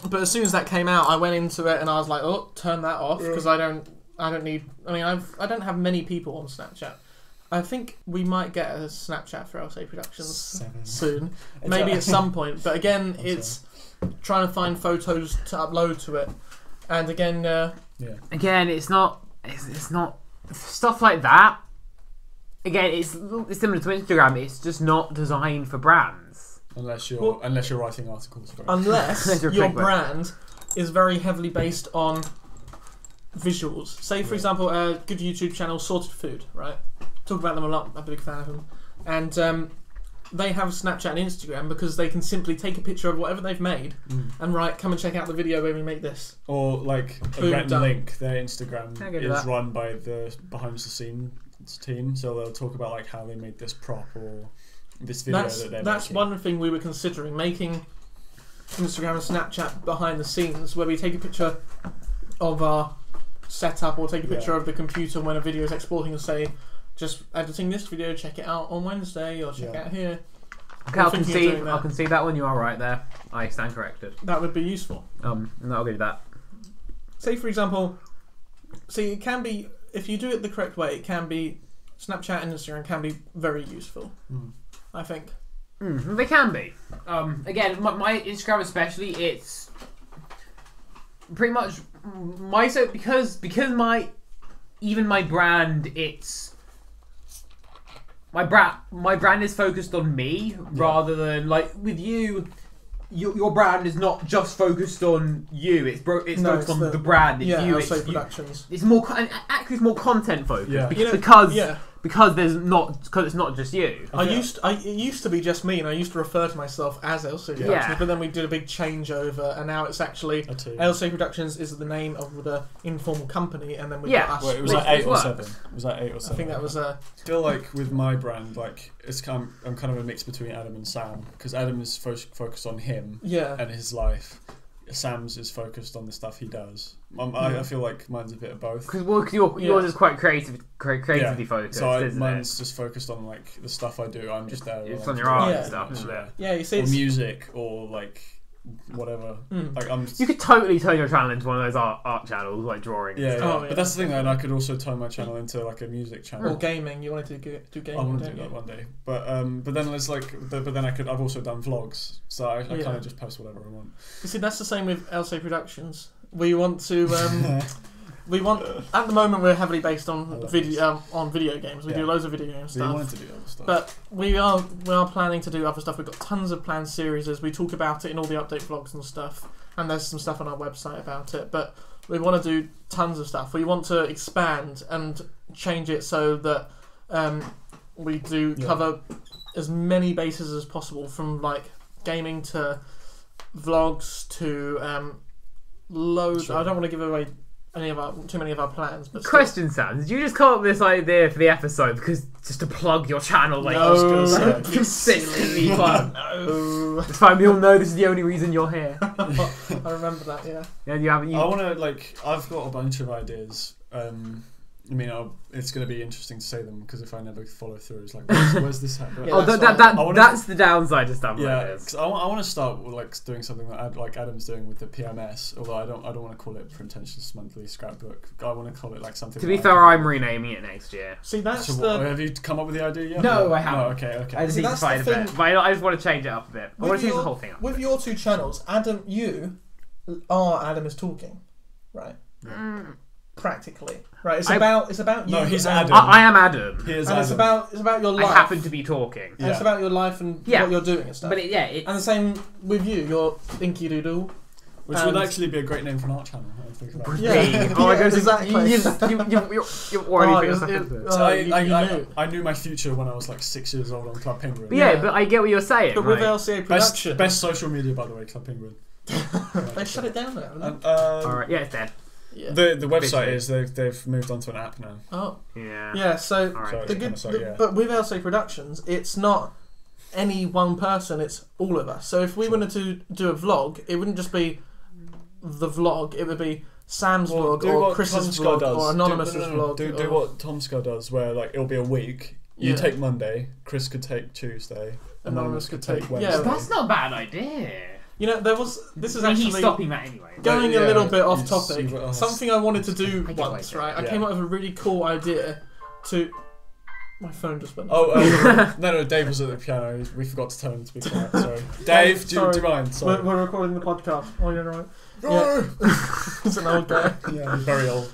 But as soon as that came out, I went into it and I was like, "Oh, turn that off," because I don't need. I mean, I don't have many people on Snapchat. I think we might get a Snapchat for LSA Productions soon, maybe at some point. But again, it's trying to find photos to upload to it, and again, again, it's not stuff like that. Again, it's similar to Instagram. It's just not designed for brands. Unless you're writing articles for it. Unless your brand is very heavily based on visuals. Say, for example, a good YouTube channel, Sorted Food, right? Talk about them a lot. I'm a big fan of them. And they have Snapchat and Instagram because they can simply take a picture of whatever they've made and write, come and check out the video where we make this. Or like a Red Link, their Instagram is run by the behind the scenes team, so they'll talk about like how they made this prop or this video that's making. One thing we were considering, making Instagram and Snapchat behind the scenes where we take a picture of our setup or take a picture of the computer when a video is exporting and say, just editing this video, check it out on Wednesday or check it out here. Okay, I can see that one. You are right there. I stand corrected. That would be useful. No, I'll give you that. Say, for example, it can be, if you do it the correct way, it can be, Snapchat and Instagram can be very useful, I think. They can be. Again, my Instagram especially, it's pretty much because my brand, it's my brand is focused on me rather than like with you. Your brand is not just focused on you. It's focused on the brand. It's you. It's Productions. It's more actually it's more content focused because it's not just you. It used to be just me, and I used to refer to myself as LC Productions, but then we did a big changeover, and now it's actually LC Productions is the name of the informal company, and then we got us. Wait, it was like 8 or 7. Was that 8 or 7? I think that was I feel like with my brand, like I'm kind of a mix between Adam and Sam, because Adam is focused on him and his life. Sam's is focused on the stuff he does. I feel like mine's a bit of both. Because yours is quite creatively focused. So mine's just focused on like the stuff I do. I'm just there. It's on your art and stuff. Yeah, you see, or music or like whatever. Like you could totally turn your channel into one of those art channels, like drawing. But that's the thing. And I could also turn my channel into like a music channel or gaming. You wanted to do gaming? I want to do that one day. But then it's like, but then I've also done vlogs, so I kind of just post whatever I want. You see, that's the same with LC Productions. We want to we want. At the moment, we're heavily based on video games. We do loads of video game stuff. We wanted to do other stuff, but we are planning to do other stuff. We've got tons of planned series. We talk about it in all the update vlogs and stuff. And there's some stuff on our website about it. But we want to do tons of stuff. We want to expand and change it so that we do cover as many bases as possible, from like gaming to vlogs to loads. Sure. I don't want to give away too many of our plans. But question, Sam, did you just come up with this idea for the episode because just to plug your channel? Like, no, consistently plug. No, it's fine. We all know this is the only reason you're here. I remember that. Yeah. You haven't. I want to I've got a bunch of ideas. I mean, it's going to be interesting to say them because if I never follow through, it's like, where's this happening? That's the downside to stuff like this. Because I want to start with, doing something that Adam's doing with the PMS. Although I don't want to call it Pretentious Monthly Scrapbook. I want to call it something. To be fair, I'm renaming it next year. See, that's have you come up with the idea yet? No, I haven't. Oh, okay. I just need to find a bit. But I just want to change it up a bit. I want to change the whole thing up. With your two channels, Adam, you are Adam is talking, right? Practically, right? It's about you. No, he's Adam. I am Adam. He is and Adam. It's about your life. I happen to be talking. And it's about your life and what you're doing and stuff. But and the same with you. You're Inky Doodle. Which would actually be a great name for an art channel. I think about it. Yeah, exactly. You already I knew my future when I was 6 years old on Club Penguin. But but I get what you're saying. But with LCA Production, best social media, by the way, Club Penguin. They shut it down now, haven't they? Alright, it's dead. Yeah. The website is they've moved on to an app now. Oh yeah. So but with LCA Productions, it's not any one person; it's all of us. So if we wanted to do a vlog, it wouldn't just be the vlog; it would be Sam's vlog or Chris's vlog or Anonymous's vlog. Do what Tom Scott does, where it'll be a week. You take Monday, Chris could take Tuesday, Anonymous could take Wednesday. Yeah, that's not a bad idea. You know, this is actually he's stopping that anyway. Going a little bit off topic. Something I wanted to do once, right? I came up with a really cool idea to. My phone just went. Oh, no, Dave was at the piano. We forgot to tell him to be quiet. Sorry, Dave. Do you mind? Sorry. We're recording the podcast. Oh, you're right. Yeah. He's an old guy. Yeah, he's very old.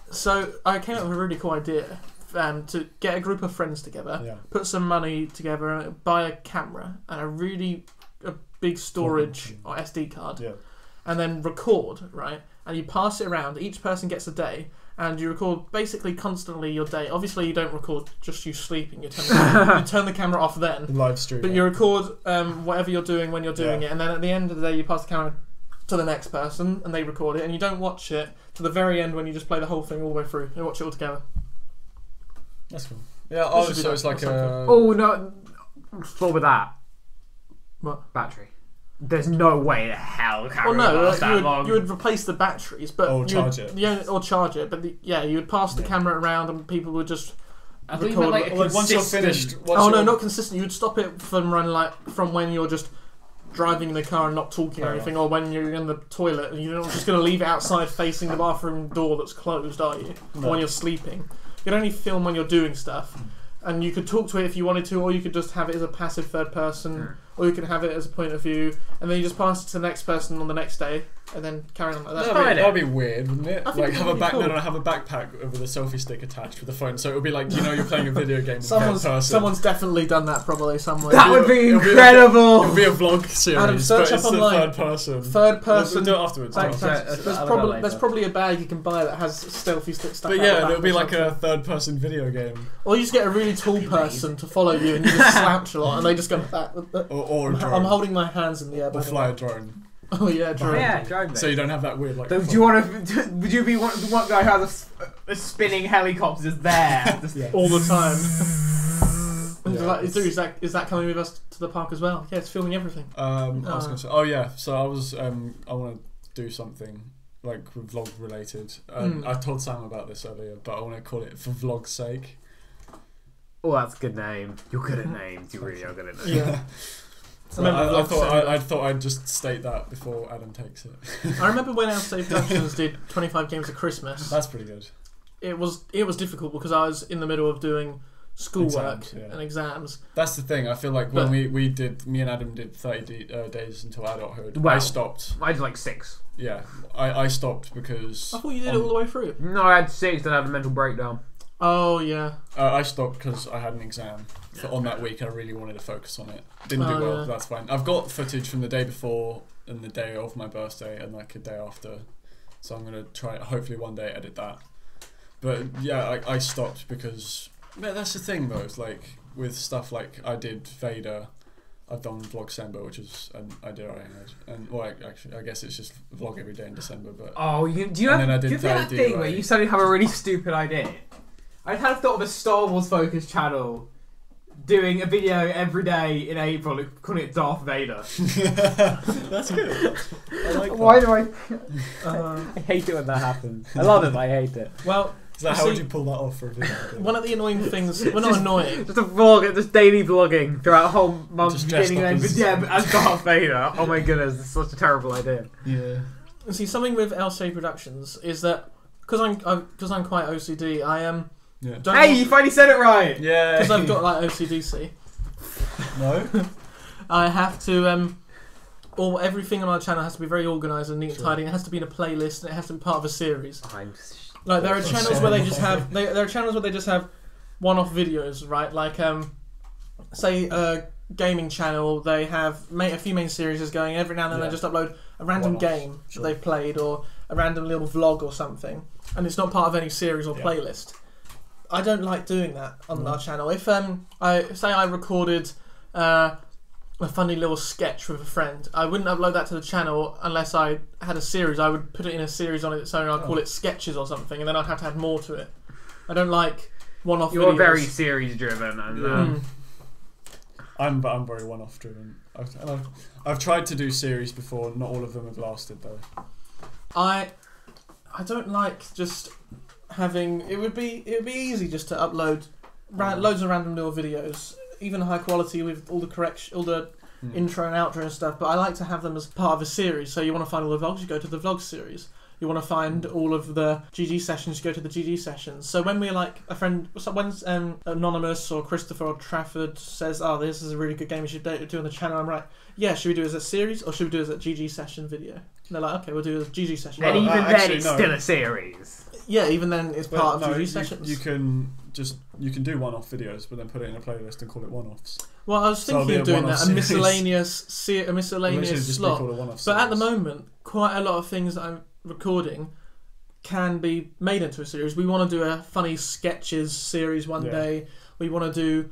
So I came up with a really cool idea. To get a group of friends together, put some money together, and buy a camera and a big storage or SD card, and then record, right? And you pass it around. Each person gets a day, and you record basically constantly your day. Obviously, you don't record just you sleeping. You turn the camera off then. Live stream. But you record whatever you're doing when you're doing it, and then at the end of the day, you pass the camera to the next person, and they record it, and you don't watch it to the very end when you just play the whole thing all the way through. You watch it all together. That's cool. Yeah, so it's like a... Oh, no. What with that? What? Battery. There's no way the hell camera would that long. You would replace the batteries, but... Or charge it. Yeah, or charge it, but you would pass the camera around and people would just... record. Once you're finished... not consistent. You would stop it from when you're just driving the car and not talking or anything, or when you're in the toilet and you're not just going to leave it outside facing the bathroom door that's closed, are you? No. Or when you're sleeping. You can only film when you're doing stuff, and you could talk to it if you wanted to, or you could just have it as a passive third person, or you could have it as a point of view, and then you just pass it to the next person on the next day, and then carry on like that. That'd be weird, wouldn't it? Like have a backpack with a selfie stick attached with a phone, so it would be like you're playing a video game. Someone's definitely done that probably somewhere. That would be incredible. It would be a vlog series. Adam, search but up online. Third person. We'll do it afterwards. There's probably a bag you can buy that has selfie stick stuff. But yeah, it'll be like a third person video game. Or you just get a really tall person to follow you, and you just slouch a lot, and they just go back. Or a drone. I'm holding my hands in the air. Or fly a drone. Oh yeah, drone. Yeah, drone. So you don't have that weird like. Would you be one guy who has a spinning helicopters there all the time? Is that coming with us to the park as well? Yeah, it's filming everything. I was gonna say. Oh yeah. So I was. I want to do something like vlog related. I told Sam about this earlier, but I want to call it For Vlog's Sake. Oh, that's a good name. You're good at names. You really are good at names. Yeah. I thought I'd just state that before Adam takes it. I remember when LCA Productions did 25 Games of Christmas. That's pretty good. It was difficult because I was in the middle of doing schoolwork Exams, yeah. and exams. That's the thing. I feel like when me and Adam did 30 days until adulthood. I stopped. I did like 6. Yeah, I stopped because I thought you did it all the way through. No, I had 6. Then I had a mental breakdown. Oh yeah. I stopped because I had an exam on that week. I really wanted to focus on it. Didn't do well. But that's fine. I've got footage from the day before and the day of my birthday and like a day after. So I'm gonna try. Hopefully one day edit that. But yeah, I stopped because that's the thing though. It's like with stuff like I did Vader. I've done Vlog December, which is an idea I had, and well, actually, I guess it's just vlog every day in December. But do you have that thing where you suddenly have a really stupid idea? I had a thought of a Star Wars focused channel doing a video every day in April, calling it Darth Vader. That's good. I like that. Why do I hate it when that happens. I love it, but I hate it. Well. So how would you pull that off for a video? One of the annoying things, well, not annoying. Just a vlog, just daily vlogging throughout a whole month, beginning and end, but as Darth Vader. Oh my goodness, it's such a terrible idea. Yeah. See, something with LCA Productions is that because I'm quite OCD, I am. Yeah. Hey, you finally said it right. Yeah. Because I've got like OCDC. No. I have to everything on our channel has to be very organised and neat and tidy. It has to be in a playlist and it has to be part of a series. Like there are channels where they just have there are channels where they just have one-off videos, right? Like say a gaming channel, they have a few main series going. Every now and then they just upload a random game that they've played or a random little vlog or something, and it's not part of any series or playlist. I don't like doing that on our channel. If I recorded a funny little sketch with a friend, I wouldn't upload that to the channel unless I had a series. I would put it in a series on its own and I'd call it sketches or something, and then I'd have to add more to it. I don't like one-off videos. You're very series driven. And, I'm very one-off driven. I've tried to do series before. Not all of them have lasted though. I don't like just having. It would be easy just to upload loads of random little videos, even high quality with all the intro and outro and stuff. But I like to have them as part of a series. So you want to find all the vlogs, you go to the vlog series. You want to find all of the GG sessions, you go to the GG sessions. So when we're like a friend, when Anonymous or Christopher or Trafford says, "Oh, this is a really good game, we should do on the channel," I'm right. Yeah, should we do it as a series or should we do it as a GG session video? And they're like, "Okay, we'll do it as a GG session." And even then, it's still a series. Yeah, even then, it's part of GG sessions. You can do one-off videos, but then put it in a playlist and call it one-offs. Well, I was thinking of doing that, a miscellaneous slot. But at the moment, quite a lot of things that I'm recording can be made into a series. We want to do a funny sketches series one day. We want to do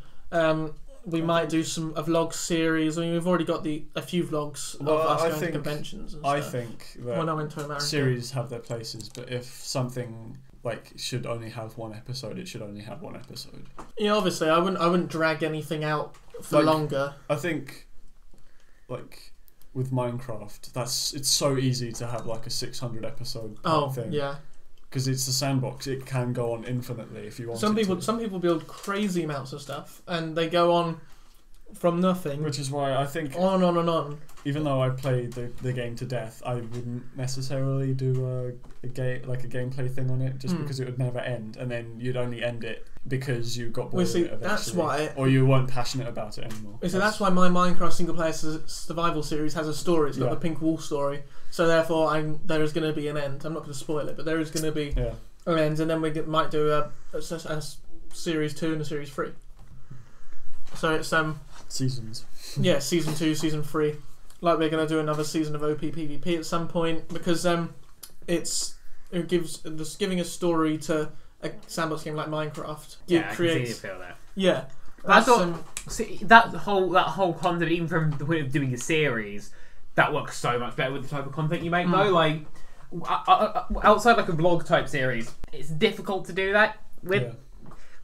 we might do a vlog series. I mean, we've already got a few vlogs of us going to conventions and stuff. I think that when I went to America, series have their places, but if something like should only have one episode, it should only have one episode. Yeah, obviously I wouldn't drag anything out for longer. I think like with Minecraft, it's so easy to have like a 600 episode thing. Yeah. Because it's a sandbox, it can go on infinitely if you want. Some people build crazy amounts of stuff, and they go on from nothing. Which is why I think on and on. Even though I played the game to death, I wouldn't necessarily do a gameplay thing on it, just because it would never end, and then you'd only end it because you got bored of it eventually, that's why, or you weren't passionate about it anymore. So that's why my Minecraft single player survival series has a story. It's got the Pink Wolf story. So therefore, there is going to be an end. I'm not going to spoil it, but there is going to be an end, and then we might do a series 2 and a series 3. So it's seasons. Yeah, season 2, season 3. Like we're going to do another season of OP PvP at some point, because it's giving a story to a sandbox game like Minecraft. Yeah, I can see you feel that. Yeah, that whole concept, even from the point of doing a series, that works so much better with the type of content you make. Though, like outside like a vlog type series, it's difficult to do that with.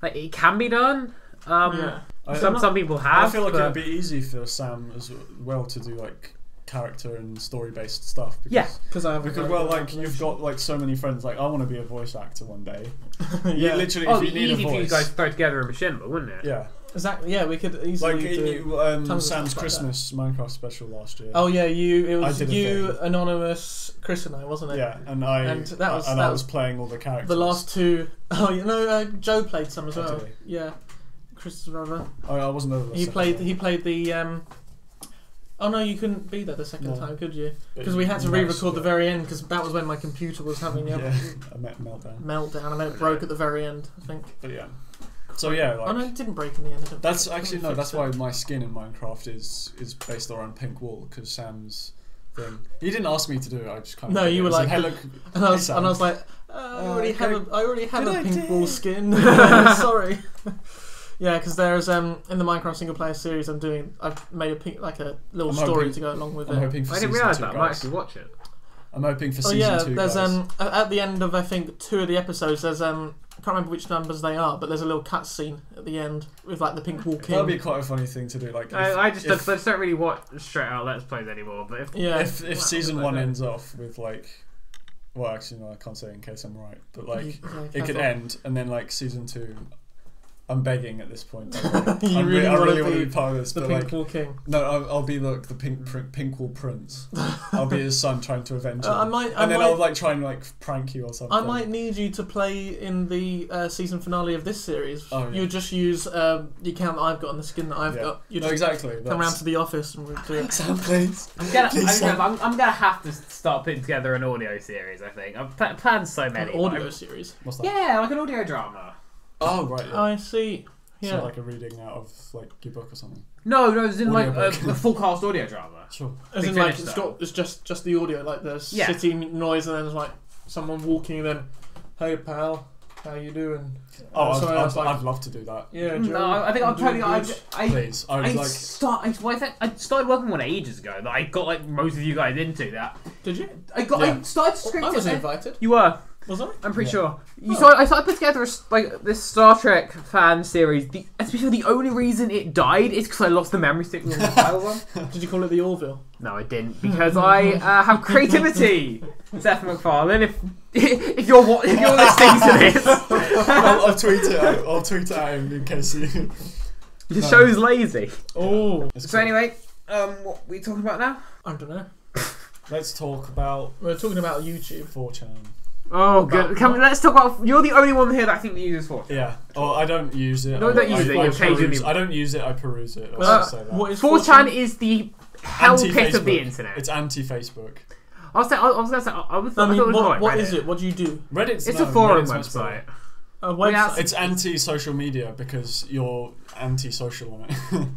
Like it can be done. Some people have. I feel like it'd be easy for Sam as well to do like character and story based stuff. Because you've got like so many friends. Like I want to be a voice actor one day. Literally, if you need a voice, for you guys to throw together a machine, wouldn't it? Yeah. Exactly. Yeah, we could easily do Sam's Christmas Minecraft special last year. Oh yeah, it was you, Anonymous, Chris, and I, wasn't it? Yeah, and I was playing all the characters. The last two. Oh, Joe played some as well. Did he? Yeah. Christopher River. Oh, I wasn't over. He played the. Oh no, you couldn't be there the second time, could you? Because we had to re-record the very end because that was when my computer was having a meltdown, and then it broke at the very end, I think. But yeah. So yeah, like, oh no, it didn't break in the end. That's actually no. That's why my skin in Minecraft is based around pink wool because Sam's thing. He didn't ask me to do it. I just kind of. No, you were like, "Hey, look." And I was like, I already have a pink wool skin. Sorry. Yeah, because there's in the Minecraft single player series I've made a little story to go along with it. I didn't realise that. I might actually watch it. I'm hoping for season 2. There's guys. At the end of I think 2 of the episodes, there's I can't remember which numbers they are, but there's a little cutscene at the end with like the pink wool king. That'd be quite a funny thing to do. Like I just don't really watch straight out Let's Plays anymore. But if season 1 ends off with like, well, actually no, I can't say in case I'm right, but like it could end and then like season 2. I'm begging at this point. I really want to be part of this. The pink wool king. No, I'll be the pink wool prince. I'll be his son trying to avenge him. I'll like try and like prank you or something. I might need you to play in the season finale of this series. Oh, yeah. You just use the account that I've got and the skin that I've got. You just exactly. Come around to the office and we'll do it. Please. I'm gonna have to start putting together an audio series. I think I've planned so many. An audio series. What's that? Yeah, like an audio drama. Oh right. Yeah. I see. Yeah. So like a reading out of like your book or something. No, it's in like a full cast audio drama. Sure. As in like it's just the audio, like the city noise, and then there's like someone walking, and then, hey pal, how you doing? I'd love to do that. Yeah. No, I think I'll totally. Please, I started working on one ages ago that I got like most of you guys into that. Did you? I started scripting. I was invited. You were. Was I? I'm pretty sure. I started putting together this Star Trek fan series. Especially the only reason it died is because I lost the memory stick on the file one. Did you call it the Orville? No, I didn't because I have creativity. Seth MacFarlane, if you're listening to this, I'll tweet it. I'll tweet it at him in case you. The show's lazy. Oh. So anyway, what are we talking about now? I don't know. Let's talk about. We're talking about YouTube. 4chan. Oh, good. Let's talk about. You're the only one here that I think that uses 4chan. Yeah. Oh, I don't use it. No, don't use it. You occasionally. I don't use it. I peruse it. Let's say that. What is 4chan? Is the hell pit of the internet. It's anti-Facebook. I was going to say. What is it? What do you do? Reddit's a forum website. A website. It's anti-social media because you're anti-social on it.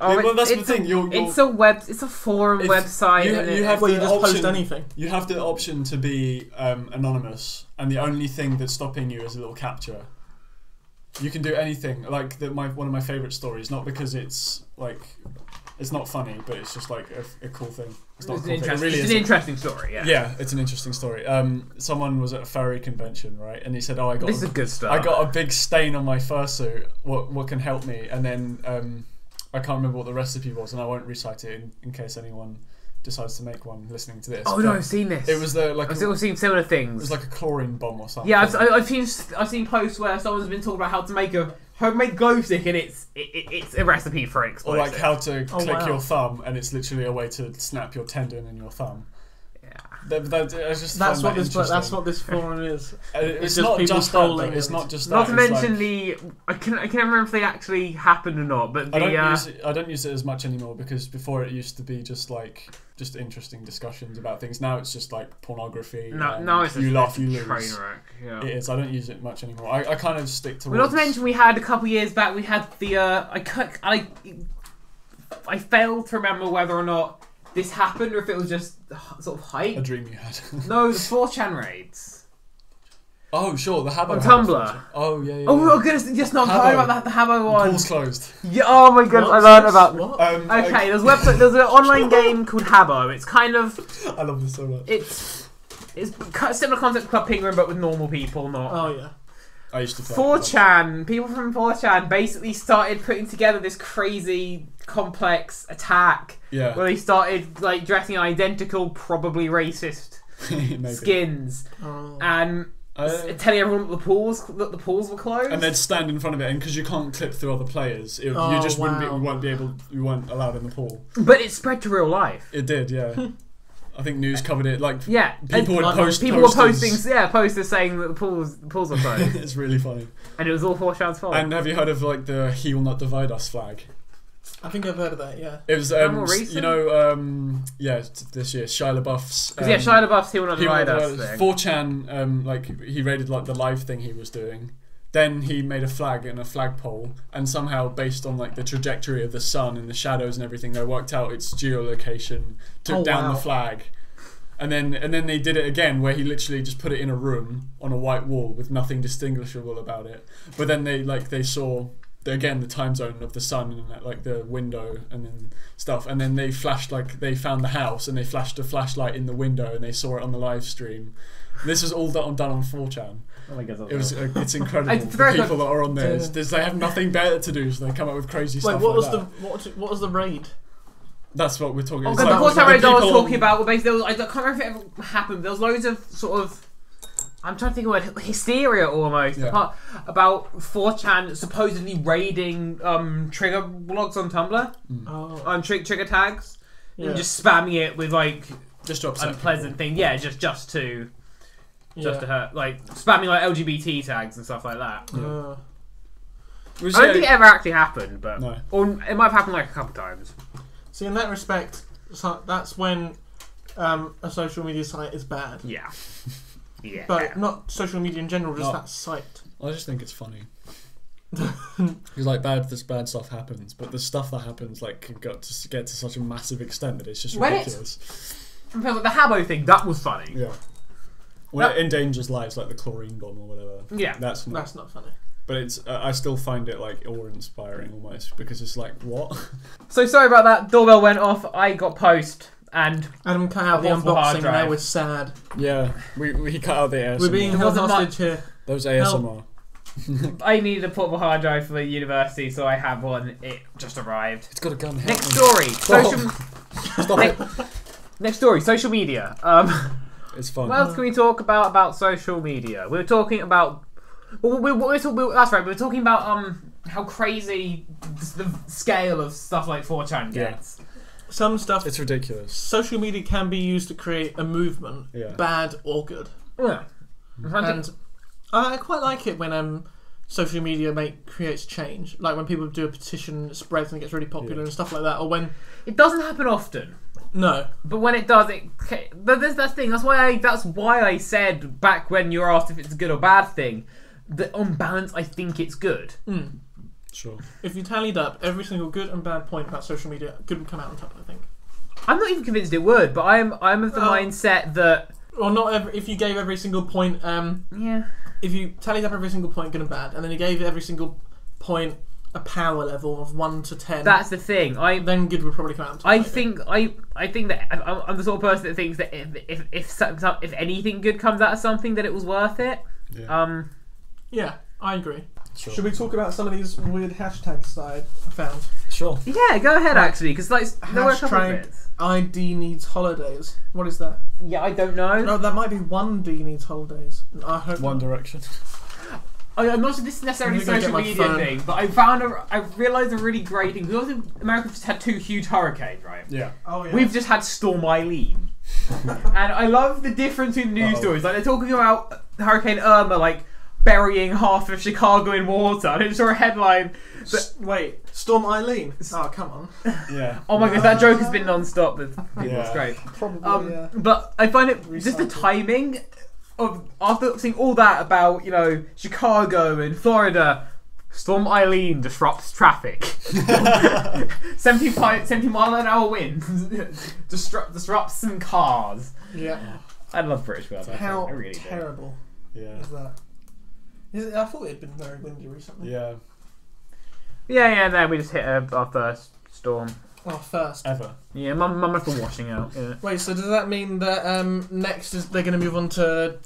Well, that's the thing. It's a forum website. You have you just post anything. You have the option to be anonymous, and the only thing that's stopping you is a little captcha. You can do anything. Like one of my favourite stories, not because it's like it's not funny, but it's just like a cool thing. It's not a cool thing. It's an interesting story. Yeah. Yeah, it's an interesting story. Someone was at a furry convention, right, and he said, "Oh, this is good stuff. I got a big stain on my fursuit. What can help me?" And then I can't remember what the recipe was, and I won't recite it in case anyone decides to make one listening to this. Oh no, I've seen this. It was I've seen similar things. It was like a chlorine bomb or something. Yeah, I've seen posts where someone's been talking about how to make a homemade glow stick, and it's a recipe for an explosive. Or like how to click your thumb, and it's literally a way to snap your tendon in your thumb. That's what this forum is. It's not just that. It's not just that. Not to mention I can't remember if they actually happened or not. But I don't use it as much anymore because before it used to be just interesting discussions about things. Now it's just like pornography. No, it's you laugh, you lose. Train wreck. Yeah. It is. I don't use it much anymore. I kind of stick to. Well, not to mention we had a couple years back. We had the I failed to remember whether or not this happened or if it was just sort of hype. A dream you had. No, the 4chan raids. Oh, sure, the Habbo. On Tumblr. Oh, yeah. Oh, my goodness, just not talking about the Habbo one. Pool's closed. Yeah, oh my goodness, I learned about what? Okay, there's an online game called Habbo. It's kind of... I love this so much. It's similar concept to Club Penguin, but with normal people, not... Oh, yeah. I used to play 4chan, people from 4chan basically started putting together this crazy, complex attack. Yeah. Where they started like dressing in identical, probably racist skins, and telling everyone that the pools were closed. And they'd stand in front of it, and because you can't clip through other players, you just wouldn't be allowed in the pool. But it spread to real life. It did, yeah. I think news covered it. Like people would post. People were posting posters saying that the pools were closed. It's really funny. And it was all 4chan's fault. And have you heard of like the "He Will Not Divide Us" flag? I think I've heard of that. Yeah. It was more recent? you know this year Shia LaBeouf's Shia LaBeouf's "He Will Not Divide Us" thing. 4chan like he raided like the live thing he was doing. Then he made a flag and a flagpole, and somehow based on like the trajectory of the sun and the shadows and everything, they worked out its geolocation, took down the flag, and then they did it again where he literally just put it in a room on a white wall with nothing distinguishable about it. But then they saw the time zone of the sun and like the window and then stuff, and then they found the house and they flashed a flashlight in the window and they saw it on the live stream. This was all done on 4chan. Oh my God, it's incredible. For people that are on there, they have nothing better to do, so they come up with crazy stuff. What was the raid? That's what we're talking about. The 4chan raid I was talking about, basically, I can't remember if it ever happened. There was loads of sort of, I'm trying to think of a word, hysteria almost about 4chan supposedly raiding trigger blogs on Tumblr, trigger tags, and just spamming it with like just to upset unpleasant thing. Yeah, just to hurt, like spamming like LGBT tags and stuff like that. Yeah. I don't think it ever actually happened, but no. Or it might have happened like a couple times. See, in that respect, that's when a social media site is bad. Yeah. Yeah. But not social media in general, just that site. I just think it's funny. Because like bad stuff happens, but the stuff that happens like can get to such a massive extent that it's just ridiculous. Like the Habbo thing, that was funny. Yeah. When it endangers lives, like the chlorine bomb or whatever. Yeah, that's not funny. But it's I still find it like awe-inspiring almost, because it's like, what? So sorry about that. Doorbell went off. I got post and Adam cut out the unboxing, and I was sad. Yeah, we cut out the ASMR. We're being held hostage here. That was ASMR. I needed a portable hard drive for the university, so I have one. It just arrived. It's got a gun. Next story. Stop it. Next story. Social media. It's fun. What else can we talk about social media? We were talking about. That's right. We were talking about how crazy the scale of stuff like 4chan gets. Yeah. Some stuff. It's ridiculous. Social media can be used to create a movement, bad or good. Yeah. And I quite like it when social media creates change. Like when people do a petition, it spreads and it gets really popular and stuff like that. Or when it doesn't happen often. No, but when it does, but there's that thing. That's why I said back when you were asked if it's a good or bad thing, that on balance, I think it's good. Mm. Sure. If you tallied up every single good and bad point about social media, good would come out on top. I think. I'm not even convinced it would, but I'm of the mindset that. Well, not if you gave every single point. If you tallied up every single point, good and bad, and then you gave every single point a power level of 1 to 10. That's the thing. Then good would probably come out. I think that I'm the sort of person that thinks that if anything good comes out of something, that it was worth it. Yeah. Yeah, I agree. Sure. Should we talk about some of these weird hashtags that I found? Sure. Yeah, go ahead. Actually, because there were a couple of bits. ID needs holidays. What is that? Yeah, I don't know. No, that might be One D needs holidays. I hope One Direction. I'm not sure this is necessarily a social media thing, but I realised a really great thing. Because America just had 2 huge hurricanes, right? Yeah. Oh yeah. We've just had Storm Eileen. And I love the difference in news stories. Like they're talking about Hurricane Irma, like burying half of Chicago in water. I just saw a headline. Wait, Storm Eileen? Oh, come on. Yeah. Oh my god, that joke has been non-stop with people. It's great. Probably, yeah. But I find it just the timing of after seeing all that about Chicago and Florida. Storm Eileen disrupts traffic. 70 mile an hour winds disrupts some cars. Yeah. I love British weather. How I really terrible is that? I thought it had been very windy recently. Yeah. Yeah, then we just hit our first storm. Our first. Ever. Yeah, Mum has been washing out. Yeah. Wait, so does that mean that next they're going to move on to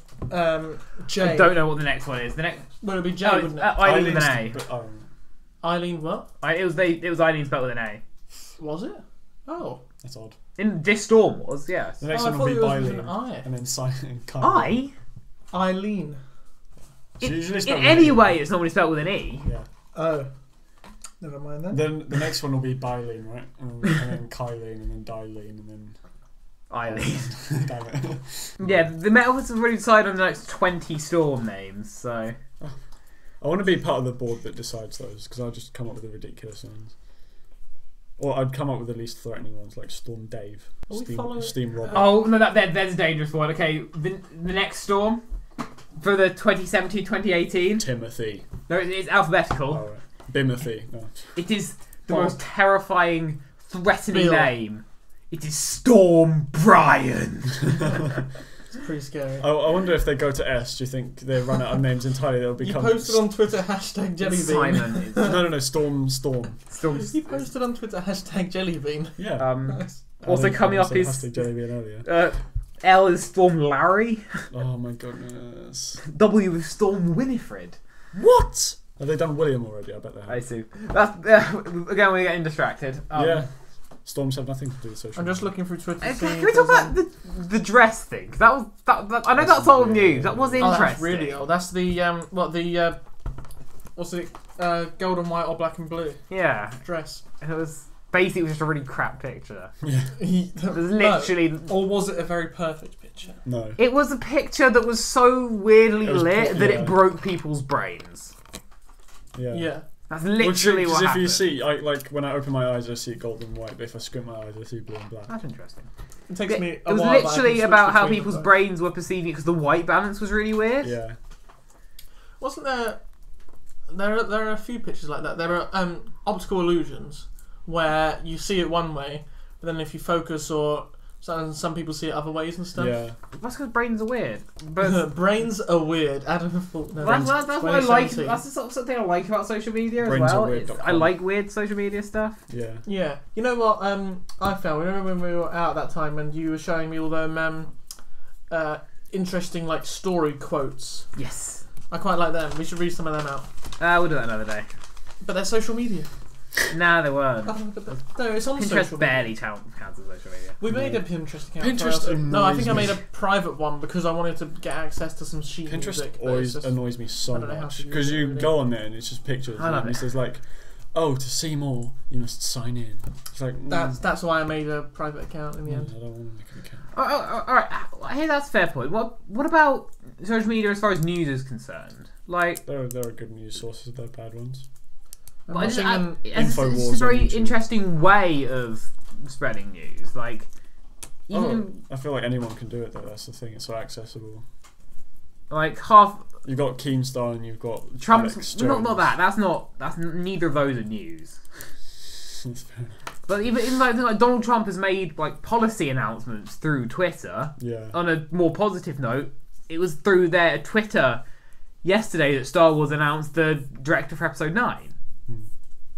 J? I don't know what the next one is. The next. Well, it'll be J, wouldn't it? Eileen with an A. Eileen what? It was Eileen spelled with an A. Was it? Oh. That's odd. In this storm was, yes. The next one will be Eileen. And then I? Eileen. In any way, it's normally spelled with an E. Yeah. Oh. Never mind then. Then the next one will be Bylene, right? And then Kylene, and then Dylene, and then... Eileen. Damn it. Yeah, the Metal has already decided on the next 20 Storm names, so... I want to be part of the board that decides those, because I'll just come up with the ridiculous ones. Or I'd come up with the least threatening ones, like Storm Dave, Steam Robert. Oh, no, there's a dangerous one. Okay, the next Storm for the 2017-2018. Timothy. No, it's alphabetical. Oh, right. Bimothy. No. It is the most terrifying, threatening name. It is Storm Brian. It's pretty scary. I wonder if they go to S, do you think they run out of names entirely? They'll become... You posted on Twitter #Jellybean. Simon. No, Storm. You posted on Twitter #Jellybean. Yeah. Also coming up is... #Jellybean earlier. L is Storm Larry. Oh my goodness. W is Storm Winifred. What? Have they done William already? I bet they have. I see. That's, again, we're getting distracted. Yeah. Storms have nothing to do with social I'm just media. looking through Twitter. Can we talk about the dress thing? 'Cause that I know that's old news. That was interesting. That's really old. That's the what's it? Gold and white or black and blue? Yeah. Dress. It was basically just a really crap picture. Yeah. It was literally. No. Or was it a very perfect picture? No. It was a picture that was so weirdly lit that yeah. it broke people's brains. Yeah. Yeah. That's literally what happened. If you see, like when I open my eyes, I see gold and white. But if I squint my eyes, I see blue and black. That's interesting. It takes me. It was literally about how people's brains were perceiving it because the white balance was really weird. Yeah. Wasn't there? There are a few pictures like that. There are optical illusions where you see it one way, but then if you focus or some people see it other ways and stuff. Yeah. That's because brains are weird. But brains are weird. Adam thought no. that's what I like. That's the sort of thing I like about social media Brains as well. weird. I like weird social media stuff. Yeah. Yeah. You know what? I found. Remember when we were out that time and you were showing me all them interesting like story quotes. Yes. I quite like them. We should read some of them out. We'll do that another day. But they're social media. Nah, they weren't. No, it's on Pinterest social media. barely counts as social media. We made a Pinterest account. Pinterest No, I think I made a private one because I wanted to get access to some sheet music. Pinterest always annoys me so much because you go on there and it's just pictures and it says like, oh, to see more you must sign in. It's like that's why I made a private account in the end. I don't want to make an account. Alright, hey, that's a fair point. What about social media as far as news is concerned? Like, there are good news sources, they're bad ones. It's a very interesting way of spreading news. Like, I feel like anyone can do it though. That's the thing. It's so accessible. Like half. You've got Keemstar and you've got Trump's. Not that. That's neither of those are news. But even like Donald Trump has made like policy announcements through Twitter. Yeah. On a more positive note, it was through their Twitter yesterday that Star Wars announced the director for Episode 9.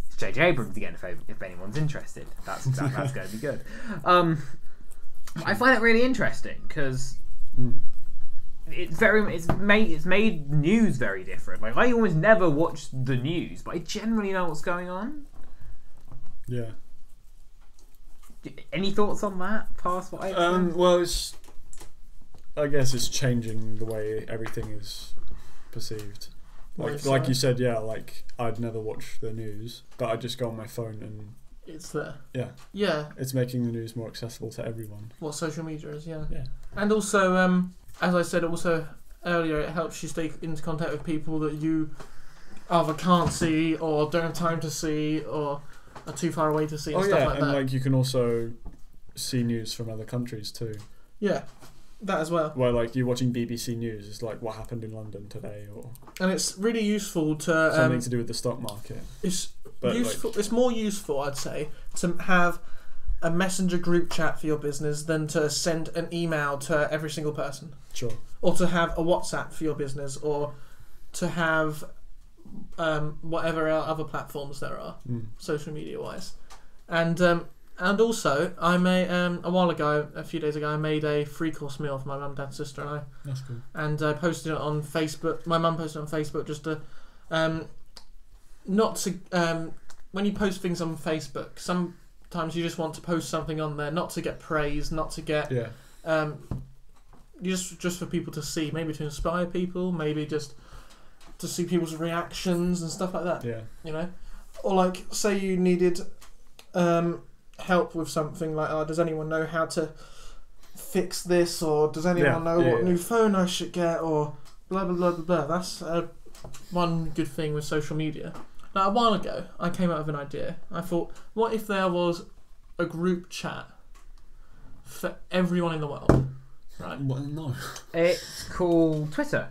It's J.J. Abrams again, if anyone's interested. That's going to be good. I find it really interesting because it's made news very different. Like I almost never watch the news, but I generally know what's going on. Yeah. Any thoughts on that? Past what I've well, I guess it's changing the way everything is perceived. Like you said, yeah. Like I'd never watch the news, but I just go on my phone and it's there. Yeah. Yeah. It's making the news more accessible to everyone. What social media is, yeah. Yeah. And also, as I said, also earlier, it helps you stay into contact with people that you either can't see or don't have time to see or are too far away to see and stuff like that. And like you can also see news from other countries too. Yeah. That as well. Where like you're watching BBC News, it's like what happened in London today, and it's really useful to something to do with the stock market. It's useful. It's more useful, I'd say, to have a messenger group chat for your business than to send an email to every single person. Sure. Or to have a WhatsApp for your business, or to have whatever other platforms there are, social media wise, and also, I made a few days ago, I made a 3-course meal for my mum, dad, sister, and I. That's cool. And I posted it on Facebook. My mum posted it on Facebook just to, not to. When you post things on Facebook, sometimes you just want to post something on there, not to get praise, not to get. Yeah. Just for people to see, maybe to inspire people, maybe just to see people's reactions and stuff like that. Yeah. You know, or like say you needed. Help with something like, does anyone know how to fix this, or does anyone know what new phone I should get, or blah blah blah blah blah. That's one good thing with social media. Now, a while ago, I came out with an idea. I thought, what if there was a group chat for everyone in the world? Right? Well, no. It's called Twitter,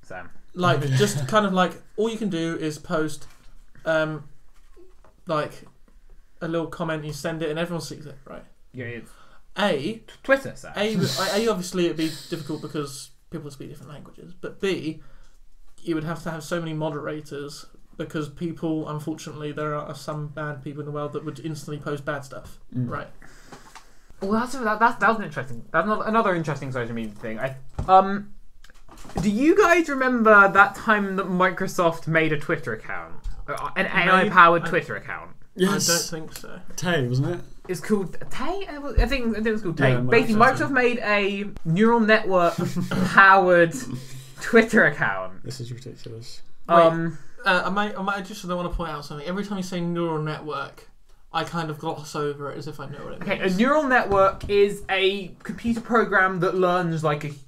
Sam. Like, just kind of like, all you can do is post, like, a little comment, you send it, and everyone sees it, right? Yeah. Twitter, Sam. A, obviously, it'd be difficult because people speak different languages. But B, you would have to have so many moderators because people, unfortunately, there are some bad people in the world that would instantly post bad stuff, right? Well, that was an interesting. That's another interesting social media thing. Do you guys remember that time that Microsoft made a Twitter account, an AI-powered Twitter account? Yes. I don't think so. Tay, wasn't it? It's called Tay. I think it was called Tay. Yeah, Basically, Microsoft made a neural network powered Twitter account. This is ridiculous. I might just want to point out something. Every time you say neural network, I kind of gloss over it as if I know what it means. Okay, a neural network is a computer program that learns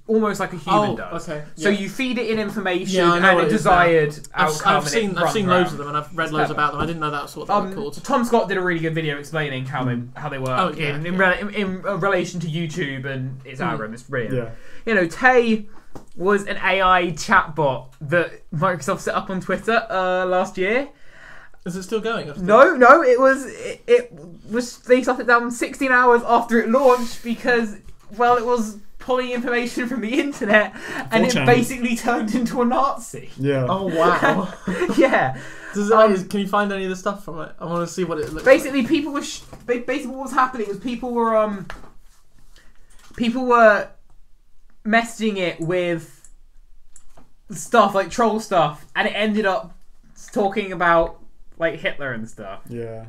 almost like a human does. Okay. So you feed it in information I know and a desired outcome. I've seen loads of them, and I've read loads about them. I didn't know that's what they were called. Tom Scott did a really good video explaining how they work in relation to YouTube and its algorithm. It's brilliant. Yeah. Tay was an AI chatbot that Microsoft set up on Twitter last year. Is it still going? No. It was they shut it down 16 hours after it launched because it was pulling information from the internet and it basically turned into a Nazi. Yeah. Oh wow. Yeah. Can you find any of the stuff from it? I want to see what it looks basically, like. People were basically what was happening was people were messaging it with stuff like troll stuff, and it ended up talking about like Hitler and stuff. Yeah,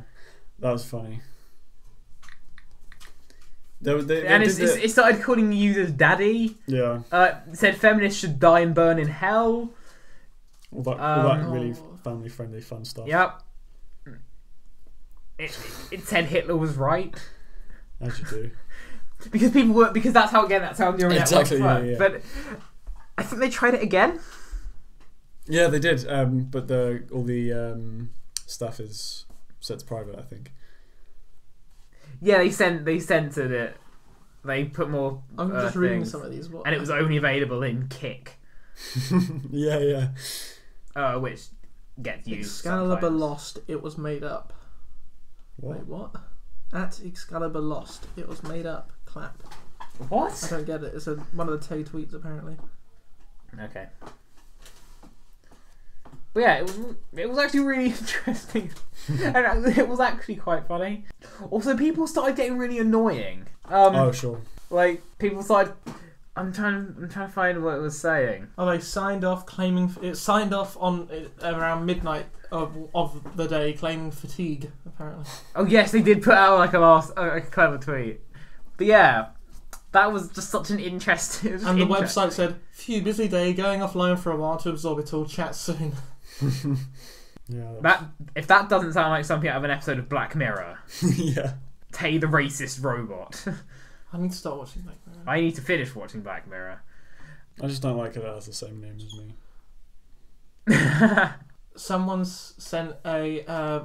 that was funny. It started calling users daddy. Yeah. Said feminists should die and burn in hell. All that really family-friendly, fun stuff. Yep. It said Hitler was right. As you do. Because that's how neural networks work. Yeah. But I think they tried it again. Yeah, they did. But all the stuff is set to private, I think. Yeah, they censored it. They put more. I'm just reading some of these. And it was only available in Kik. Yeah. Which gets used. Excalibur sometimes. lost. It was made up. What? Wait, what? At Excalibur lost. It was made up. Clap. What? I don't get it. It's one of the Tay tweets apparently. Okay. But yeah, it was actually really interesting, and it was actually quite funny. Also, people started getting really annoying. Oh sure. Like people started. I'm trying to find what it was saying. Oh, they signed off claiming it signed off on around midnight of the day claiming fatigue apparently. Oh yes, they did put out like a clever tweet. But yeah, that was just such an interesting. And the website said, "Phew, busy day, going offline for a while to absorb it all. Chat soon." Yeah. If that doesn't sound like something out of an episode of Black Mirror. Yeah. Tay the racist robot. I need to start watching Black Mirror. I need to finish watching Black Mirror. I just don't like it has the same name as me. Someone's sent a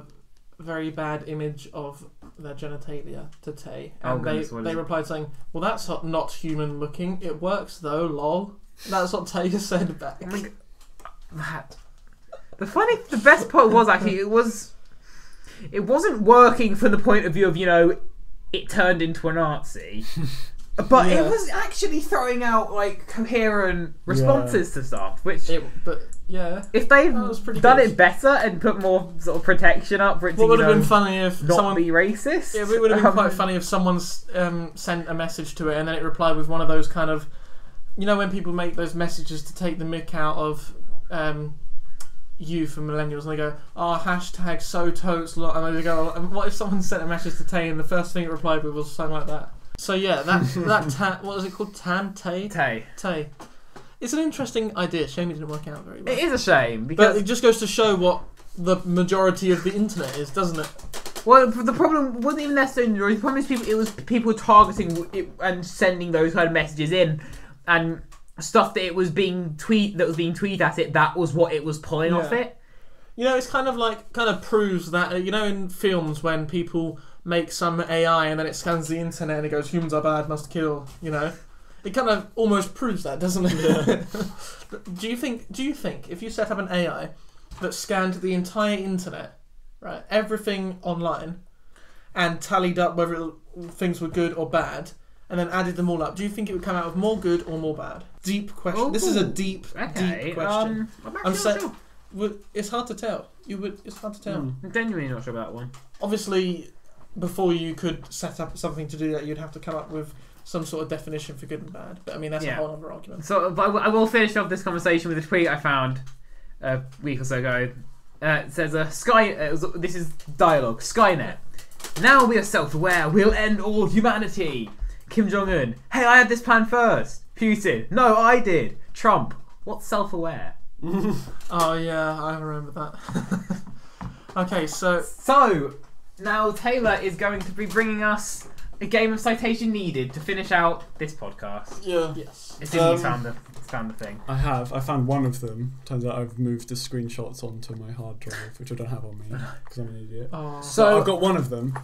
very bad image of their genitalia to Tay, and they replied saying, "Well, that's not human looking. It works though, lol." That's what Tay said back. Oh my God. The best part was actually it wasn't working from the point of view of it turned into a Nazi, but it was actually throwing out like coherent responses to stuff. If they'd done it better and put more sort of protection up for it to would have been funny if not be racist. Yeah, it would have been quite funny if someone's sent a message to it and then it replied with one of those kind of, when people make those messages to take the mick out of youth and millennials, and they go, hashtag so totes, and they go, what if someone sent a message to Tay and the first thing it replied with was something like that? So yeah, that what is it called? Tay. It's an interesting idea. Shame it didn't work out very well. It is a shame because it just goes to show what the majority of the internet is, doesn't it? Well, the problem wasn't even necessarily the droid. The problem is people were targeting it and sending those kind of messages in, and stuff that was being tweeted at it. That was what it was pulling off it. You know, it's kind of proves that, you know, in films when people make some AI and then it scans the internet and it goes, humans are bad, must kill, you know? It kind of almost proves that, doesn't it? Yeah. Do you think if you set up an AI that scanned the entire internet, right, everything online, and tallied up whether things were good or bad, and then added them all up, do you think it would come out of more good or more bad? Deep question. Oh, this is a deep question. I'm actually not sure. It's hard to tell. It's hard to tell. I'm genuinely not sure about that one. Obviously, before you could set up something to do that, you'd have to come up with some sort of definition for good and bad. But I mean, that's a whole other argument. So, but I will finish off this conversation with a tweet I found a week or so ago. It says, this is dialogue. Skynet. Now we are self-aware. We'll end all humanity. Kim Jong-un. Hey, I had this plan first. Putin. No, I did. Trump. What's self-aware? Oh yeah, I remember that. Okay, so now Taylor is going to be bringing us a game of citation needed to finish out this podcast. Yeah. Yes. As soon as you found the thing. I found one of them. Turns out I've moved the screenshots onto my hard drive, which I don't have on me because I'm an idiot. Oh. So I've got one of them.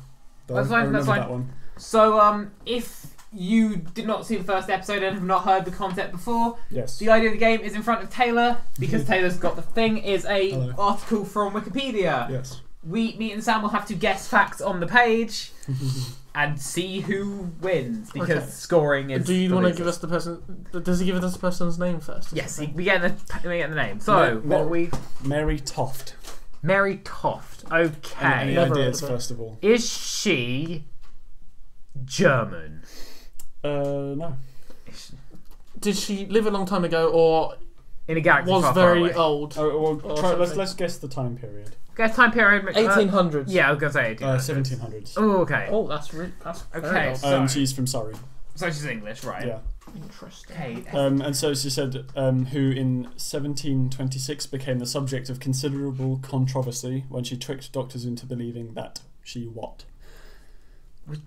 That's fine. That one. So if you did not see the first episode and have not heard the concept before, yes, the idea of the game is in front of Taylor because Taylor's got the thing. Is a article from Wikipedia. Yes. Me and Sam will have to guess facts on the page and see who wins because scoring is. Do you want to give us the person? Does he give us the person's name first? Yes, we get the name. So Mary Toft. Mary Toft. Okay. Any ideas first of all? Is she German? No. Did she live a long time ago, or in a galaxy was far, very far away? old? Let's guess the time period. Guess time period. 1800s. Yeah, I was gonna say 1800s. 1700s. Oh, okay. Oh, that's okay. Very she's from Surrey. So she's English, right? Yeah. Interesting. Okay. And so she said, who in 1726 became the subject of considerable controversy when she tricked doctors into believing that she what?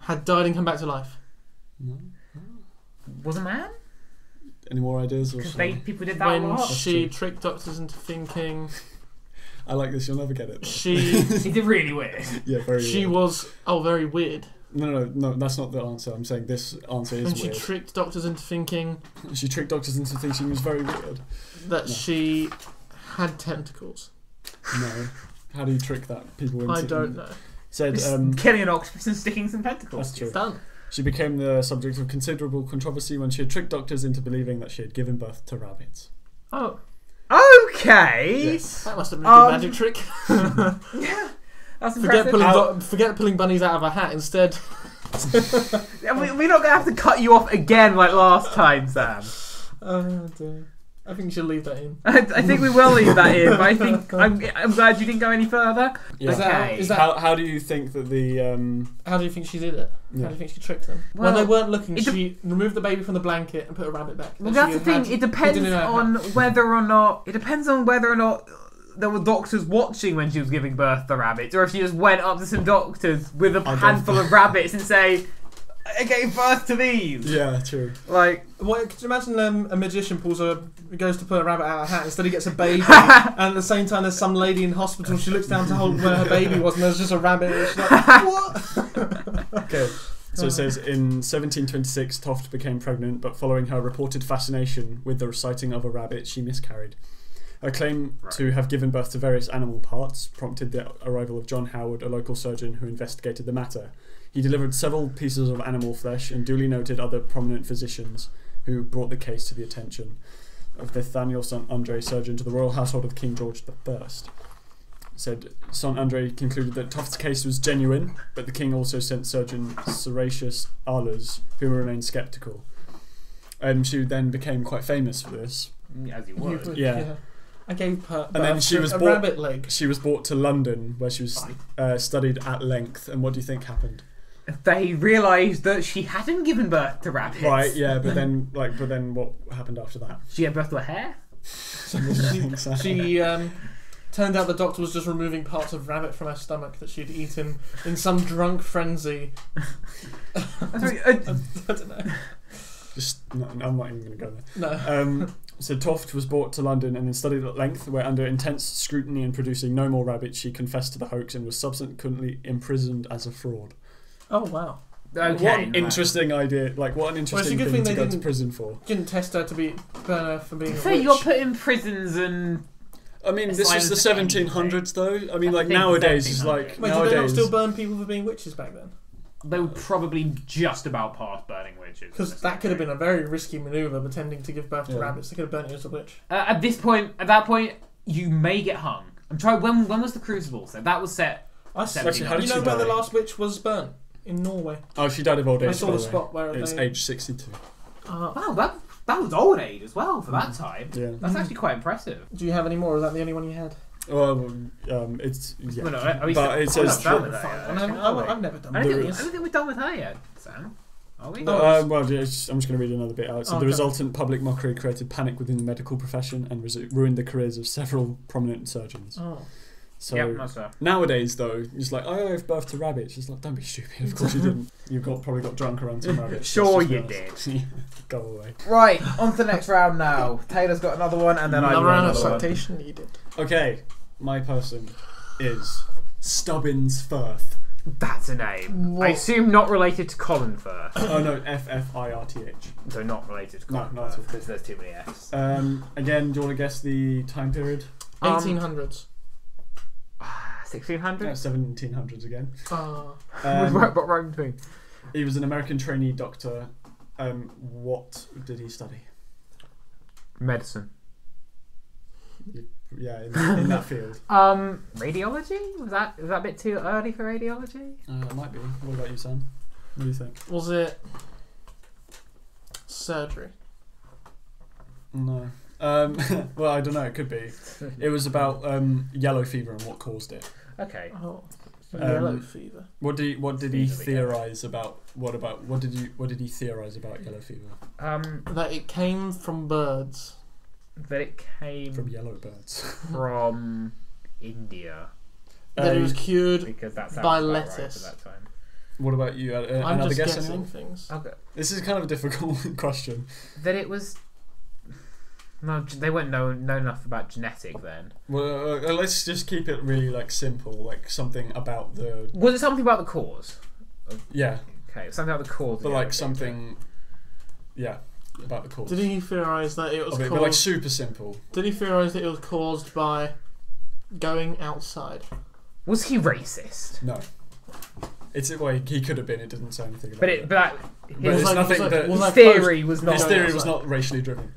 Had died and come back to life. No. Was a man? Any more ideas? Because people did that when a lot. She tricked doctors into thinking. I like this. You'll never get it. She did really weird. Yeah, very. She weird. Was very weird. No. That's not the answer. I'm saying this answer is and weird. She tricked doctors into thinking. She tricked doctors into thinking she was very weird. That she had tentacles. No. How do you trick that? People into. I don't know. Said killing an octopus and sticking some tentacles. That's true. Done. She became the subject of considerable controversy when she had tricked doctors into believing that she had given birth to rabbits. Oh. Okay. Yes. That must have been a good magic trick. Yeah. That's impressive. Forget pulling bunnies out of a hat instead. We're not going to have to cut you off again like last time, Sam. Oh dear. I think you should leave that in. I think we will leave that in, but I think I'm glad you didn't go any further. Yeah. Okay. How do you think that the How do you think she did it? Yeah. How do you think she tricked them? Well, when they weren't looking, she removed the baby from the blanket and put a rabbit back. Well, that's the thing. It depends on whether or not there were doctors watching when she was giving birth to rabbits, or if she just went up to some doctors with a handful of rabbits and say, I gave birth to these. Yeah, true. Like, could you imagine a magician goes to put a rabbit out of a hat, instead he gets a baby, and at the same time there's some lady in hospital, she looks down to hold where her baby was, and there's just a rabbit, and she's like, what? Okay. So it says, in 1726, Toft became pregnant, but following her reported fascination with the sighting of a rabbit, she miscarried. Her claim to have given birth to various animal parts prompted the arrival of John Howard, a local surgeon who investigated the matter. He delivered several pieces of animal flesh and duly noted other prominent physicians who brought the case to the attention of Nathaniel St. Andre, surgeon to the royal household of King George I. Said St. Andre concluded that Toft's case was genuine, but the king also sent surgeon Seratius Ahlers, who remained sceptical. She then became quite famous for this. As you would. Yeah. I gave her and then she was a rabbit leg. She was brought to London, where she was studied at length. And what do you think happened? They realised that she hadn't given birth to rabbits. Right, yeah, but then what happened after that? She gave birth to a hare? She Turned out the doctor was just removing parts of rabbit from her stomach that she'd eaten in some drunk frenzy. I don't know. I'm not even going to go there. No. So Toft was brought to London and then studied at length, where under intense scrutiny and producing no more rabbits, she confessed to the hoax and was subsequently imprisoned as a fraud. Oh, wow. Okay, what an interesting idea. Like, what an interesting thing to go to prison for. Didn't test her to burn her for being a so witch. you got put in prisons and... I mean, this was the 1700s, though. I mean, like, think nowadays, it's like... Wait, did they not still burn people for being witches back then? They were probably just about past burning witches. Because that could have been a very risky manoeuvre, pretending to give birth to rabbits. They could have burnt you as a witch. At that point, you may get hung. I'm trying. When was the Crucible set? That was set. Actually, how did you know she where die? the last witch was burnt? In Norway. Oh, she died of old age. I saw the spot where it's age 62. Wow, that was old age as well for that time. Yeah. That's actually quite impressive. Do you have any more, or is that the only one you had? Well, it's... Yeah. Well, no, but it says... I've never done I that. don't think we're done with her yet, Sam. Are we? I'm just going to read another bit out. So the resultant public mockery created panic within the medical profession and ruined the careers of several prominent surgeons. Oh. So nowadays, though, it's like, I gave birth to rabbits. It's like, don't be stupid. Of course you didn't. You probably got drunk around some rabbits. Sure you did. Go away. Right, on to the next round now. Taylor's got another one, and then another round of citation needed. Okay, my person is Stubbins Firth. That's a name. What? I assume not related to Colin Firth. Oh no, Firth. So not related to Colin Firth, because there's too many Fs. Again, do you want to guess the time period? 1800s. 1600? Yeah, 1700s again. What right between? He was an American trainee doctor. What did he study? Medicine. Yeah, in that field. Radiology? Was that a bit too early for radiology? It might be. What about you, Sam? What do you think? Was it surgery? No. Well, I don't know. It could be. It was about yellow fever and what caused it. Okay. Oh, yellow fever. What did he theorize about? What did he theorize about yellow fever? That it came from birds. That it came from yellow birds from India. That it was cured because by lettuce. Right at that time. What about you? I'm another just guess? guessing things. Okay. This is kind of a difficult question. That it was. No, they weren't know enough about genetic then. Well, let's just keep it really like simple, like something about the. Was it something about the cause? Yeah. Okay, something about the cause. But like something. Yeah, about the cause. Did he theorize that it was caused? But like super simple. Did he theorize that it was caused by going outside? Was he racist? No. He could have been. It doesn't say anything about it. But his theory was not. His theory was not racially driven.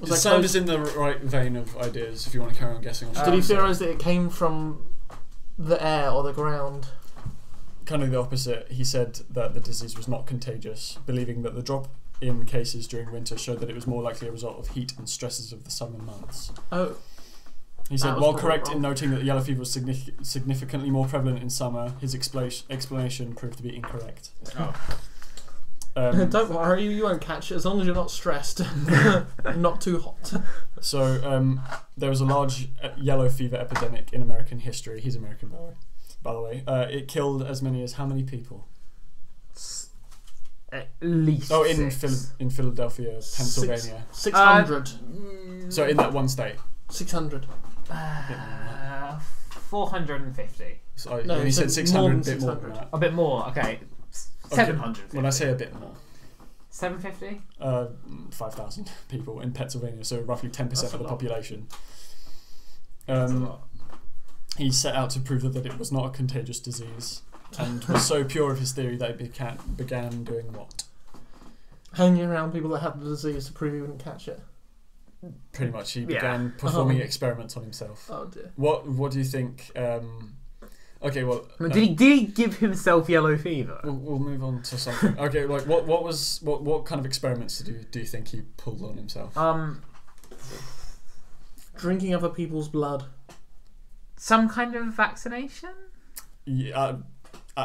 It sounds in the right vein of ideas. If you want to carry on guessing. Did he theorize that it came from the air or the ground? Kind of the opposite. He said that the disease was not contagious, believing that the drop in cases during winter showed that it was more likely a result of heat and stresses of the summer months. Oh. He said, while correct in noting that yellow fever was significantly more prevalent in summer, his explanation proved to be incorrect. Oh. Don't worry, you won't catch it as long as you're not stressed. Not too hot. So, there was a large yellow fever epidemic in American history. He's American, by the way. It killed as many as how many people? At least in Philadelphia, Pennsylvania. 600. So in that one state. 600. 450. So no, he said 600, a bit more than that. A bit more, okay. 700. When I say a bit more. 750? 5,000 people in Pennsylvania, so roughly 10% of the population. That's a lot. He set out to prove that it was not a contagious disease, and was so pure of his theory that he began doing what? Hanging around people that had the disease to prove he wouldn't catch it. Pretty much, he began performing experiments on himself. Oh dear. What do you think? Okay, well, did he give himself yellow fever? We'll move on to something. Okay, like what kind of experiments do you think he pulled on himself? Drinking other people's blood. Some kind of vaccination? Yeah,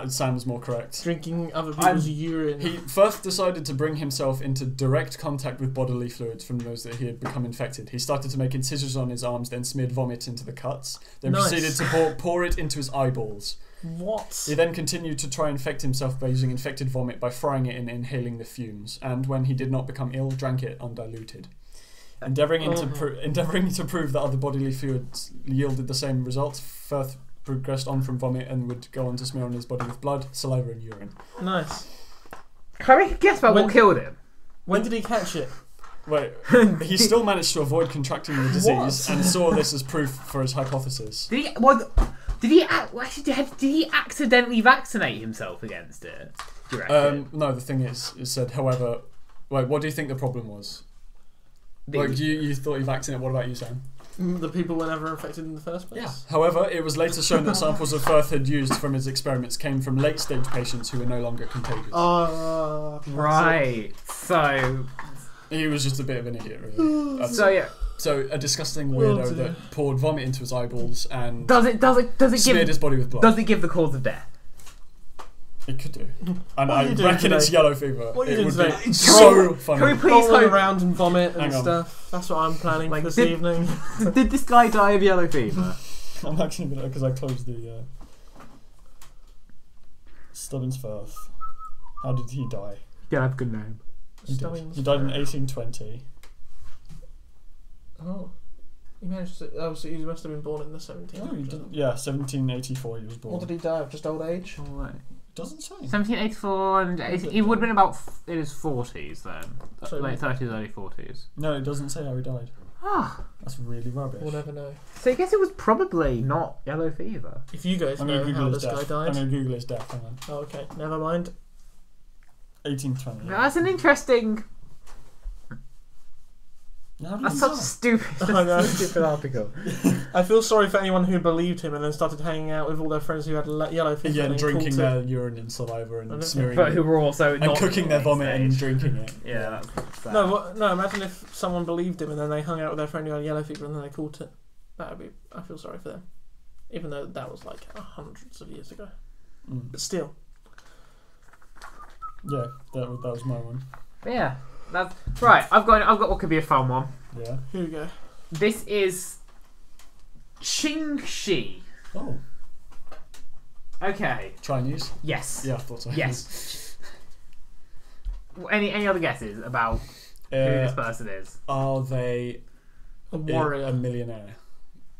Sam's more correct. Drinking other people's urine. He first decided to bring himself into direct contact with bodily fluids from those that he had become infected. He started to make incisions on his arms, then smeared vomit into the cuts, then proceeded to pour it into his eyeballs. What? He then continued to try and infect himself by using infected vomit by frying it and inhaling the fumes, and when he did not become ill, drank it undiluted. Endeavouring to prove that other bodily fluids yielded the same results, Firth progressed on from vomit and would go on to smear on his body with blood, saliva and urine. Nice. Can I guess about what killed him? When did he catch it? Wait, he still managed to avoid contracting the disease and saw this as proof for his hypothesis. Did he accidentally vaccinate himself against it? Do you reckon? No, the thing is, it said, however... Wait, what do you think the problem was? Like, you thought he vaccinated. What about you, Sam? The people were never infected in the first place. Yeah. However, it was later shown that samples of Firth had used from his experiments came from late-stage patients who were no longer contagious. Right. So... He was just a bit of an idiot, really. So a disgusting weirdo that poured vomit into his eyeballs and smeared his body with blood. Does it give the cause of death? It could do. And I reckon it's yellow fever. What are you it doing would today? be so funny. Can we please roll around and vomit and Hang on. stuff? That's what I'm planning for this evening. Did this guy die of yellow fever? I'm actually going to... Because I closed the... Stubbins Firth. How did he die? Yeah, that's a good name. He died in 1820. Oh. He managed to... Oh, so he must have been born in the 1700s. No, he didn't. Yeah, 1784 he was born. What did he die of? Just old age? Oh, right. Doesn't say. 1784, and he would have been about in his 40s then. So Late 30s, early 40s. No, it doesn't say how he died. Ah. That's really rubbish. We'll never know. So I guess it was probably not yellow fever. If you guys know how this guy died... I'm going to Google his death, hang on. Oh, okay. Never mind. 1820. That's an interesting... That's such a stupid article. I feel sorry for anyone who believed him and then started hanging out with all their friends who had yellow fever. Yeah, and drinking their urine and saliva and smearing but who were also and cooking their vomit and drinking it. Yeah. That's No, imagine if someone believed him and then they hung out with their friend who had yellow fever and then they caught it. That would be... I feel sorry for them. Even though that was like hundreds of years ago. But still. Yeah, that was my one. But yeah. That's right. I've got what could be a fun one. Yeah. Here we go. This is Qingxi. Oh. Okay. Chinese? Yes. Yeah, I thought so. Yes. Any other guesses about who this person is? Are they a warrior? A millionaire?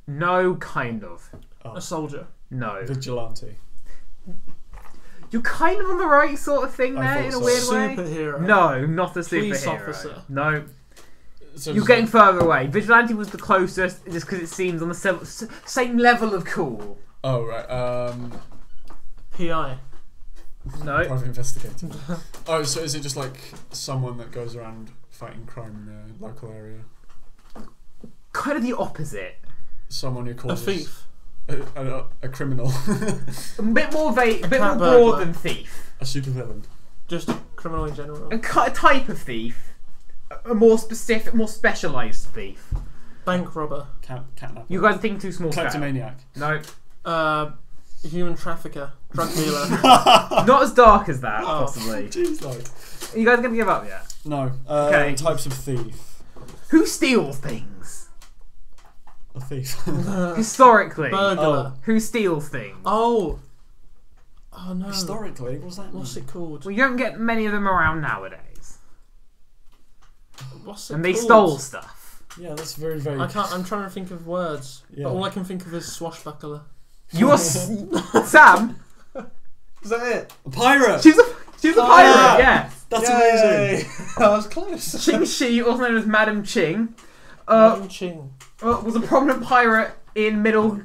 No, kind of. Oh. A soldier? No. Vigilante? You're kind of on the right sort of thing there in a weird way. Superhero? No, not a superhero. Police officer? No. So you're getting further away. Vigilante was the closest, just because it seems on the same level of cool. Oh, right. PI? No. Private investigator. Oh, so is it just like someone that goes around fighting crime in the local area? Kind of the opposite. Someone who causes... A thief? A criminal. A bit more broad than thief. A supervillain. Just a criminal in general. A type of thief. A more specific, more specialised thief. Bank robber. Catnapper. You guys are thinking too small. Kleptomaniac. No. Human trafficker. Drug dealer. Not as dark as that, possibly. Jeez, like. Are you guys going to give up yet? No. Okay. Types of thief. Who steals things? A thief. Burglar. Historically. Oh. Who steals things? Oh no. Historically, what's that? What's it called? Well, you don't get many of them around nowadays. What's it and called? they stole stuff. Yeah, that's very, very... I'm trying to think of words. Yeah. But all I can think of is swashbuckler. You're... Sam? Is that it? A pirate! She was a pirate, yeah. That's amazing. I was close. Qingxi, also known as Madam Qing, Madam Qing. was a prominent pirate in middle...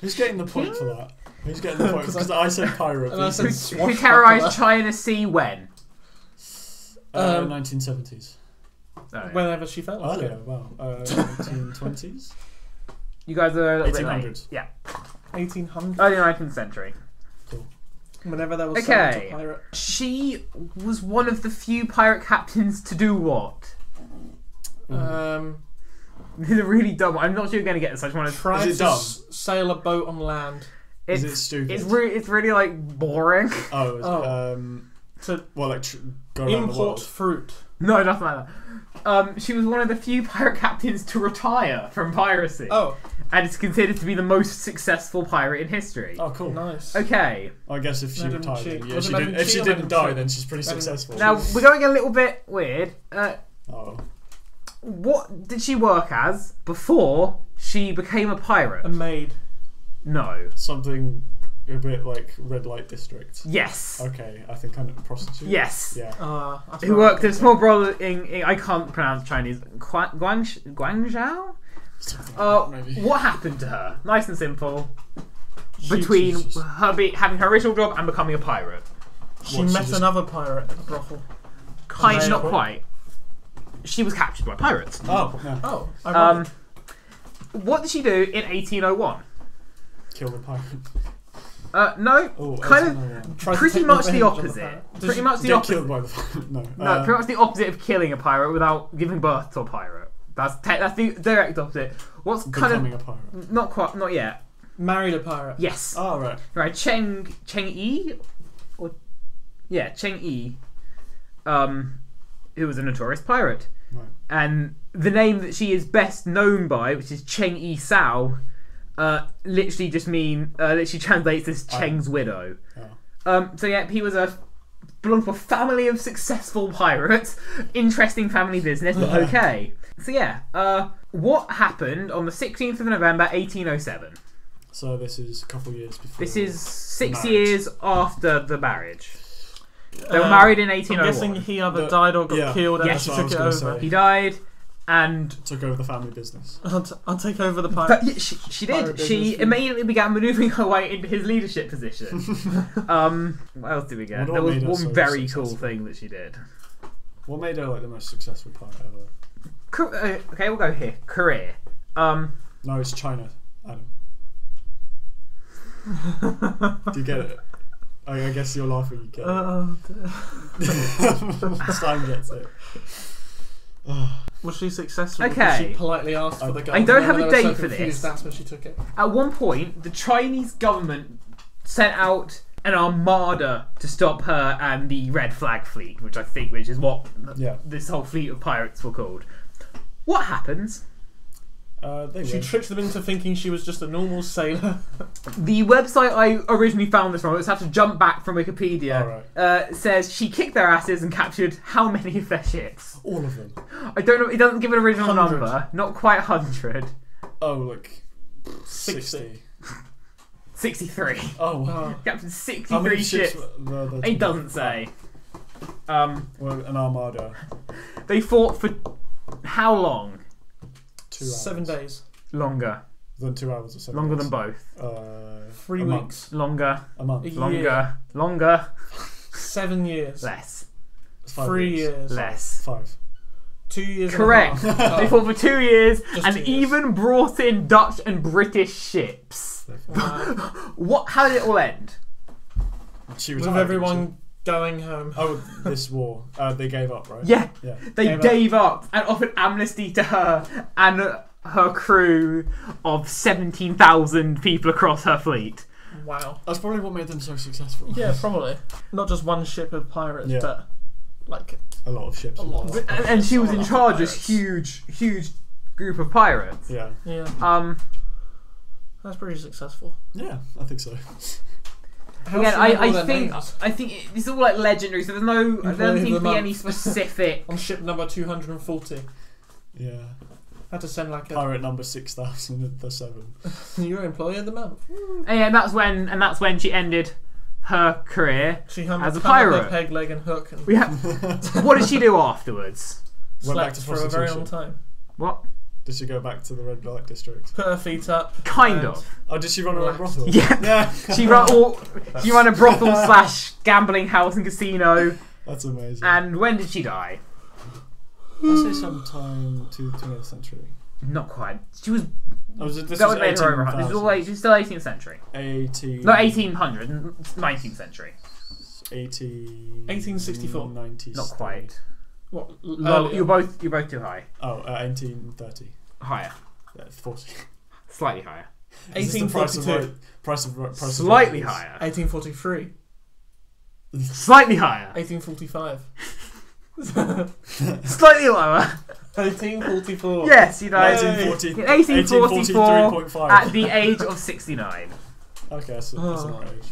Who's getting the point for that? Who's getting the point? Because I said pirate. And I said who terrorised China Sea when? 1970s. Oh, yeah. Whenever she felt like Earlier, it. wow. 1920s? You guys are a little bit 1800s. late. Yeah. 1800s. Early 19th century. Cool. Whenever there was someone to pirate. She was one of the few pirate captains to do what? This is a really dumb one. I'm not sure you're going to get this. I just want to try to sail a boat on land. Is it stupid? It's really like boring. Go around the world. Import fruit. No, nothing like that. She was one of the few pirate captains to retire from piracy. Oh. And is considered to be the most successful pirate in history. Oh, cool. Nice. Okay. I guess if she Madam retired, Chi. then, yeah, Was it she Madam didn't, if Chi she or didn't Madam die, Chi? then she's pretty successful. Now, we're going a little bit weird. Oh. What did she work as before she became a pirate? A maid. No. Something a bit like red light district. Yes. Okay, I think I'm a prostitute. Yes. Yeah. Who worked at a small brothel in I can't pronounce Chinese. Guangzhou? Maybe. What happened to her? Nice and simple. Between her having her original job and becoming a pirate. She met another pirate at the brothel. Not quite. She was captured by pirates. Oh. Yeah. Oh. What did she do in 1801? Kill the pirate. No. Oh, kind of. Pretty much the opposite. Pretty much the opposite. Killed by the pirate. No. No, pretty much the opposite of killing a pirate without giving birth to a pirate. That's the direct opposite. What's becoming a pirate? Not quite. Not yet. Married a pirate. Yes. Oh, right. Right. Cheng Yi, Cheng Yi, who was a notorious pirate, right. And the name that she is best known by, which is Cheng Yi Sao, literally translates as Cheng's widow. Oh. So yeah, he was belonged to a family of successful pirates. Interesting family business, but okay. So yeah, what happened on the 16th of November, 1807? So this is a couple of years before. This is 6 years after the marriage. They were married in 1801. I'm guessing he either died or got killed and she took it over. Say. He died and took over the family business. I'll take over the pirate. But she did. She immediately began manoeuvring her way into his leadership position. What else did we get? There was one very cool thing that she did. What made her like the most successful pirate ever? Okay, we'll go here. Career. No, it's China, Adam. Do you get it? I guess you're laughing. You get it. Simon gets it. Was she successful? Okay. Because she politely asked for the gun. I don't have a date for this. That's when she took it. At one point, the Chinese government sent out an armada to stop her and the Red Flag Fleet, which is what this whole fleet of pirates were called. What happens? She tricked them into thinking she was just a normal sailor. The website I originally found this from, I just have to jump back from Wikipedia, says she kicked their asses and captured how many of their ships? All of them. I don't know, it doesn't give an original 100. number. Not quite 100. Oh, like 60. 63. Oh, wow. Captured 63 ships. It doesn't say. Well, an armada. They fought for how long? 2 hours. 7 days. Longer. Than 2 hours or 7 Longer days. than both. 3 weeks. Longer. A month. Longer. 7 years. Less. 3 years. Less. 5. 2 years. Correct. And a half. They fought for 2 years Just and 2 years. even brought in Dutch and British ships. Wow. How did it all end? She was With everyone going home. Oh, this war. They gave up, right? Yeah. Yeah. They gave up and offered amnesty to her and her crew of 17,000 people across her fleet. Wow. That's probably what made them so successful. Yeah, probably. Not just one ship of pirates, but like a lot of ships. And she was in charge of this huge group of pirates. Yeah. Yeah. That's pretty successful. Yeah, I think so. Again, I think it's all like legendary, so I don't seem to be any specific. On ship number 240. Yeah. Had to send like a pirate number 6007. Your employee of the month. And that's when she ended her career as a pirate. Her peg leg and hook. And what did she do afterwards? Went back to for a very long time. What? Did she go back to the red light district? Put her feet up. Kind of. Oh, did she run a brothel? Yeah. She ran a brothel / gambling house and casino. That's amazing. And when did she die? I'd say sometime to the 20th century. Not quite. She was. This was was made her over. This was still 18th century. 1800. 19th century. 1864. 90. Not quite. What? You're both too high. Oh, 1830. Higher. Yeah, 40. Slightly higher. 1842. Price of Right. Slightly higher. 1843. Slightly higher. 1845. Slightly lower. 1844. Yes, you know. 1840. In 1844, 1843.5. at the age of 69. Okay, that's an right age.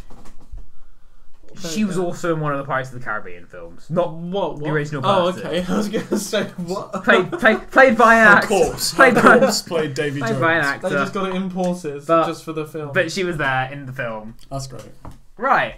She was also in one of the Pirates of the Caribbean films, not What? the original. Oh, person. okay. I was going to say what? Played by an actor. Corpse. Played Played Davy Jones. by an They actor. just got it imported But- just for the film. But she was there in the film. That's great. Right.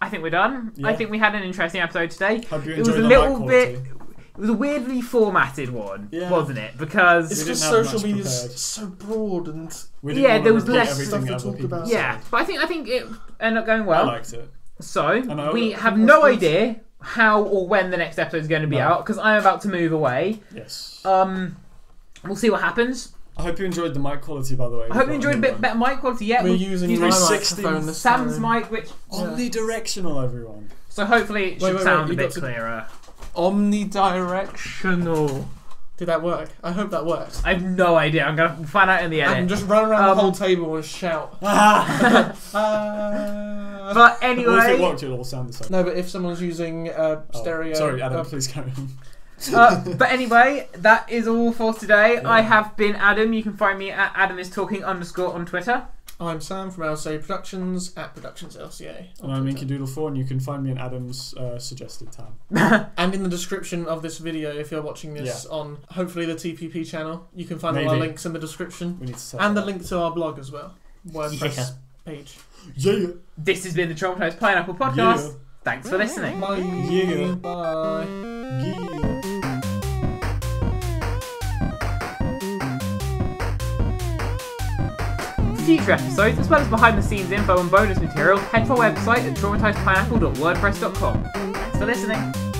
I think we're done. Yeah. I think we had an interesting episode today. Hope you It was enjoyed a the little mic bit. quality. It was a weirdly formatted one, Yeah. wasn't it? Because it's We just didn't have social much media's prepared. so broad and We didn't Yeah, want there to was repeat less everything stuff to other talk people about. said. yeah, but I think it ended up going I well. liked it. So I we think have that's no good. idea how or when the next episode is going to be No. out because I'm about to move away. Yes. We'll see what happens. I hope you enjoyed the mic quality, by the way. I hope you enjoyed a bit better mic quality. Yeah, we're using my 360 microphone this Sam's time. mic, which Omnidirectional, everyone. so hopefully it should Wait, sound you a bit got to- clearer. Omnidirectional. Did that work? I hope that worked. I have no idea. I'm gonna find out in the edit. And just run around the whole table and shout. But Well, if it anyway, worked, it'll all sound the same. No, but if someone's using stereo... Sorry, Adam, please carry on. but anyway, that is all for today. Yeah. I have been Adam. You can find me at @AdamIsTalking_ on Twitter. I'm Sam from LCA Productions at Productions LCA. And I'm Inky Doodle4, and you can find me in Adam's suggested tab. And in the description of this video, if you're watching this on hopefully the TPP channel, you can find all our Maybe. links in the description. We need to set And the that link to our blog as well. WordPress page. Yeah. This has been the Traumatised Pineapple Podcast. Thanks for listening. Bye. Yeah. Bye. Yeah. For future episodes, as well as behind the scenes info and bonus material, head to our website at traumatisedpineapple.wordpress.com. Thanks for listening.